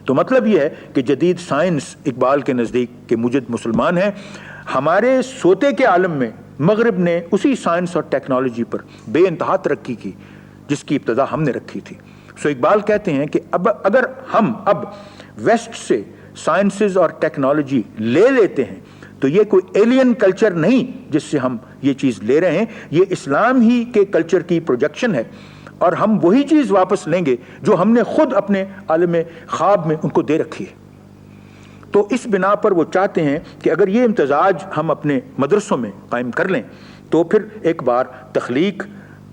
[SPEAKER 1] تو مطلب یہ ہے کہ جدید سائنس اقبال کے نزدیک کے موجد مسلمان ہیں. ہمارے سوتے کے عالم میں مغرب نے اسی سائنس اور ٹیکنالوجی پر بے انتہا ترقی کی جس کی ابتدا ہم نے رکھی تھی. سو اقبال کہتے ہیں کہ اگر ہم اب ویسٹ سے سائنسز اور ٹیکنالوجی لے لیتے ہیں تو یہ کوئی ایلین کلچر نہیں جس سے ہم یہ چیز لے رہے ہیں، یہ اسلام ہی کے کلچر کی پروجیکشن ہے، اور ہم وہی چیز واپس لیں گے جو ہم نے خود اپنے عالم خواب میں ان کو دے رکھی ہے. تو اس بنا پر وہ چاہتے ہیں کہ اگر یہ امتزاج ہم اپنے مدرسوں میں قائم کر لیں تو پھر ایک بار تخلیق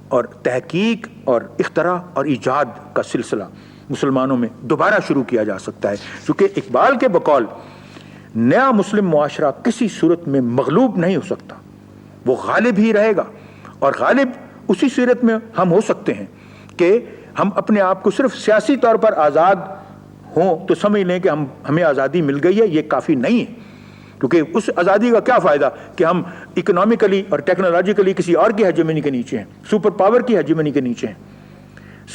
[SPEAKER 1] اور تحقیق اور اختراع اور ایجاد کا سلسلہ مسلمانوں میں دوبارہ شروع کیا جا سکتا ہے. چونکہ اقبال کے بقول نیا مسلم معاشرہ کسی صورت میں مغلوب نہیں ہو سکتا، وہ غالب ہی رہے گا. اور غالب اسی صورت میں ہم ہو سکتے ہیں کہ ہم اپنے آپ کو صرف سیاسی طور پر آزاد ہوں تو سمجھ لیں کہ ہمیں آزادی مل گئی ہے. یہ کافی نہیں ہے، کیونکہ اس آزادی کا کیا فائدہ کہ ہم اکنامکلی اور ٹیکنالوجیکلی کسی اور کی ہیجمنی کے نیچے ہیں، سپر پاور کی ہیجمنی کے نیچے ہیں.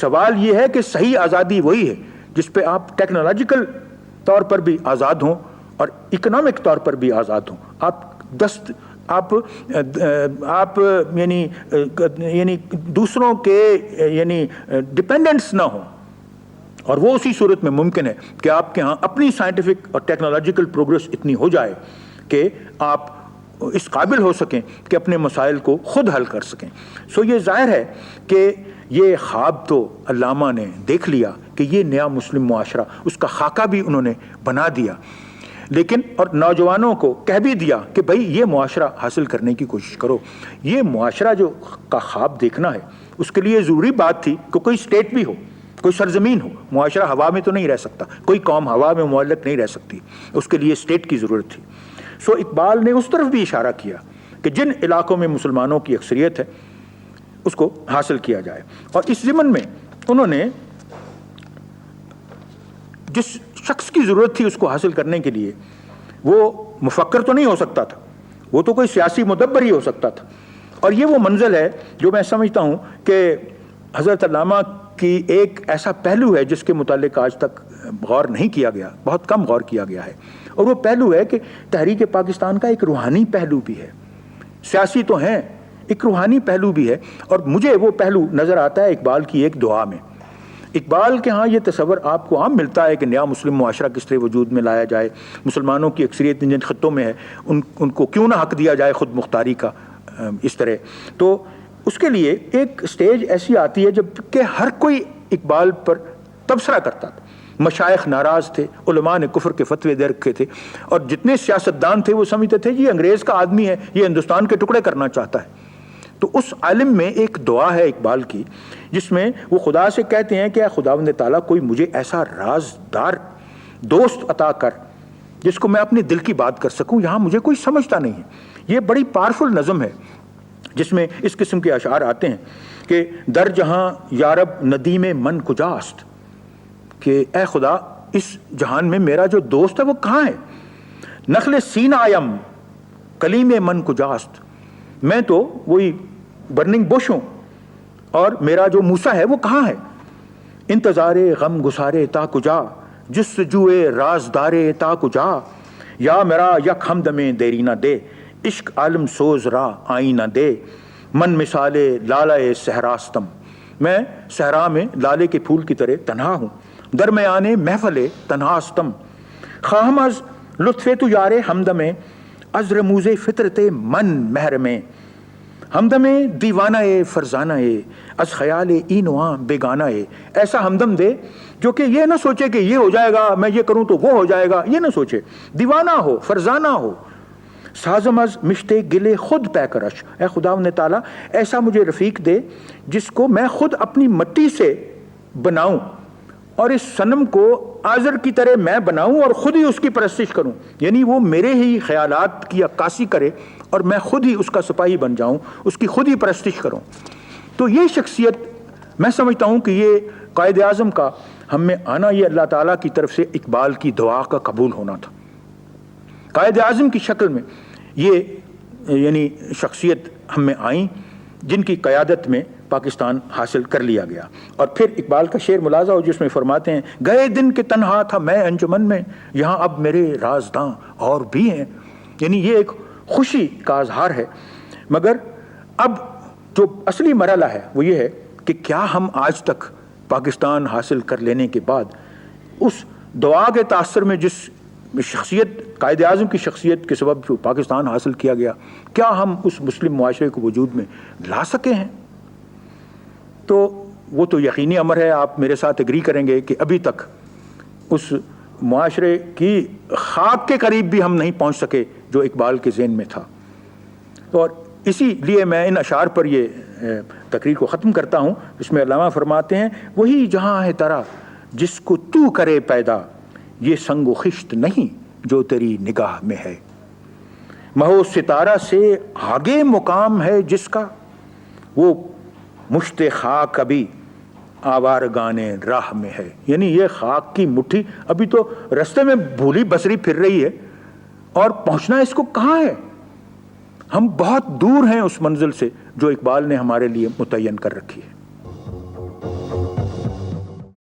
[SPEAKER 1] سوال یہ ہے کہ صحیح آزادی وہی ہے جس پہ آپ ٹیکنالوجیکل طور پر بھی آزاد ہوں اور اکنامک طور پر بھی آزاد ہوں. آپ یعنی دوسروں کے یعنی ڈپینڈنٹس نہ ہوں. اور وہ اسی صورت میں ممکن ہے کہ آپ کے ہاں اپنی سائنٹیفک اور ٹیکنالوجیکل پروگرس اتنی ہو جائے کہ آپ اس قابل ہو سکیں کہ اپنے مسائل کو خود حل کر سکیں. سو یہ ظاہر ہے کہ یہ خواب تو علامہ نے دیکھ لیا کہ یہ نیا مسلم معاشرہ، اس کا خاکہ بھی انہوں نے بنا دیا، لیکن اور نوجوانوں کو کہہ بھی دیا کہ بھائی یہ معاشرہ حاصل کرنے کی کوشش کرو. یہ معاشرہ جو کا خواب دیکھنا ہے اس کے لیے ضروری بات تھی کہ کوئی اسٹیٹ بھی ہو، کوئی سرزمین ہو. معاشرہ ہوا میں تو نہیں رہ سکتا، کوئی قوم ہوا میں معلق نہیں رہ سکتی، اس کے لیے اسٹیٹ کی ضرورت تھی. سو اقبال نے اس طرف بھی اشارہ کیا کہ جن علاقوں میں مسلمانوں کی اکثریت ہے اس کو حاصل کیا جائے. اور اس ضمن میں انہوں نے جس شخص کی ضرورت تھی اس کو حاصل کرنے کے لیے، وہ مفکر تو نہیں ہو سکتا تھا، وہ تو کوئی سیاسی مدبر ہی ہو سکتا تھا. اور یہ وہ منزل ہے جو میں سمجھتا ہوں کہ حضرت علامہ کی ایک ایسا پہلو ہے جس کے متعلق آج تک غور نہیں کیا گیا، بہت کم غور کیا گیا ہے. اور وہ پہلو ہے کہ تحریک پاکستان کا ایک روحانی پہلو بھی ہے. سیاسی تو ہیں، ایک روحانی پہلو بھی ہے. اور مجھے وہ پہلو نظر آتا ہے اقبال کی ایک دعا میں. اقبال کے ہاں یہ تصور آپ کو عام ملتا ہے کہ نیا مسلم معاشرہ کس طرح وجود میں لایا جائے، مسلمانوں کی اکثریت جن خطوں میں ہے ان کو کیوں نہ حق دیا جائے خود مختاری کا. اس طرح تو اس کے لیے ایک سٹیج ایسی آتی ہے جب کہ ہر کوئی اقبال پر تبصرہ کرتا تھا. مشائخ ناراض تھے، علماء نے کفر کے فتوے دے رکھے تھے، اور جتنے سیاستدان تھے وہ سمجھتے تھے یہ انگریز کا آدمی ہے، یہ ہندوستان کے ٹکڑے کرنا چاہتا ہے. تو اس عالم میں ایک دعا ہے اقبال کی جس میں وہ خدا سے کہتے ہیں کہ اے خداوند تعالیٰ کوئی مجھے ایسا رازدار دوست عطا کر جس کو میں اپنے دل کی بات کر سکوں، یہاں مجھے کوئی سمجھتا نہیں ہے. یہ بڑی پاورفل نظم ہے جس میں اس قسم کے اشعار آتے ہیں کہ در جہاں یارب ندیم من کجاست، کہ اے خدا اس جہان میں میرا جو دوست ہے وہ کہاں ہے. نخل سین آیم کلیم من کجاست، میں تو وہی برننگ بش ہوں اور میرا جو موسیٰ ہے وہ کہاں ہے. انتظار غم گسارے تا کجا جستجوئے رازدارے تا کجا، یا میرا یک ہمدم دیری نہ دے عشق عالم سوز را آئینہ دے. من مثال لالہ صحراستم، میں صحرا میں لالے کے پھول کی طرح تنہا ہوں. درمیان محفل تنہاستم، خواہم از لطف تو یار ہمدم از رموز فطرت من محرم. ہمدم دیوانہ فرزانہ از خیال اینواں بیگانہ، ایسا ہمدم دے جو کہ یہ نہ سوچے کہ یہ ہو جائے گا، میں یہ کروں تو وہ ہو جائے گا، یہ نہ سوچے، دیوانہ ہو، فرزانہ ہو. سازم از مشتے گلے خود پے کرش، اے خداوند تعالیٰ ایسا مجھے رفیق دے جس کو میں خود اپنی مٹی سے بناؤں اور اس صنم کو آزر کی طرح میں بناؤں اور خود ہی اس کی پرستش کروں. یعنی وہ میرے ہی خیالات کی عکاسی کرے اور میں خود ہی اس کا سپاہی بن جاؤں، اس کی خود ہی پرستش کروں. تو یہ شخصیت میں سمجھتا ہوں کہ یہ قائد اعظم کا ہم میں آنا یہ اللہ تعالیٰ کی طرف سے اقبال کی دعا کا قبول ہونا تھا. قائد اعظم کی شکل میں یہ یعنی شخصیت ہم میں آئیں جن کی قیادت میں پاکستان حاصل کر لیا گیا. اور پھر اقبال کا شعر ملاحظہ ہو جس میں فرماتے ہیں گئے دن کے تنہا تھا میں انجمن میں، یہاں اب میرے رازداں اور بھی ہیں. یعنی یہ ایک خوشی کا اظہار ہے. مگر اب جو اصلی مرحلہ ہے وہ یہ ہے کہ کیا ہم آج تک پاکستان حاصل کر لینے کے بعد اس دعا کے تاثر میں جس شخصیت قائد اعظم کی شخصیت کے سبب جو پاکستان حاصل کیا گیا، کیا ہم اس مسلم معاشرے کو وجود میں لا سکے ہیں؟ تو وہ تو یقینی امر ہے، آپ میرے ساتھ اگری کریں گے کہ ابھی تک اس معاشرے کی خاک کے قریب بھی ہم نہیں پہنچ سکے جو اقبال کے ذہن میں تھا. اور اسی لیے میں ان اشعار پر یہ تقریر کو ختم کرتا ہوں. اس میں علامہ فرماتے ہیں وہی جہاں ہے ترا جس کو تو کرے پیدا، یہ سنگ و خشت نہیں جو تیری نگاہ میں ہے. مہو ستارہ سے آگے مقام ہے جس کا، وہ مشت خاک ابھی آوارگان راہ میں ہے. یعنی یہ خاک کی مٹھی ابھی تو رستے میں بھولی بسری پھر رہی ہے اور پہنچنا اس کو کہاں ہے. ہم بہت دور ہیں اس منزل سے جو اقبال نے ہمارے لیے متعین کر رکھی ہے.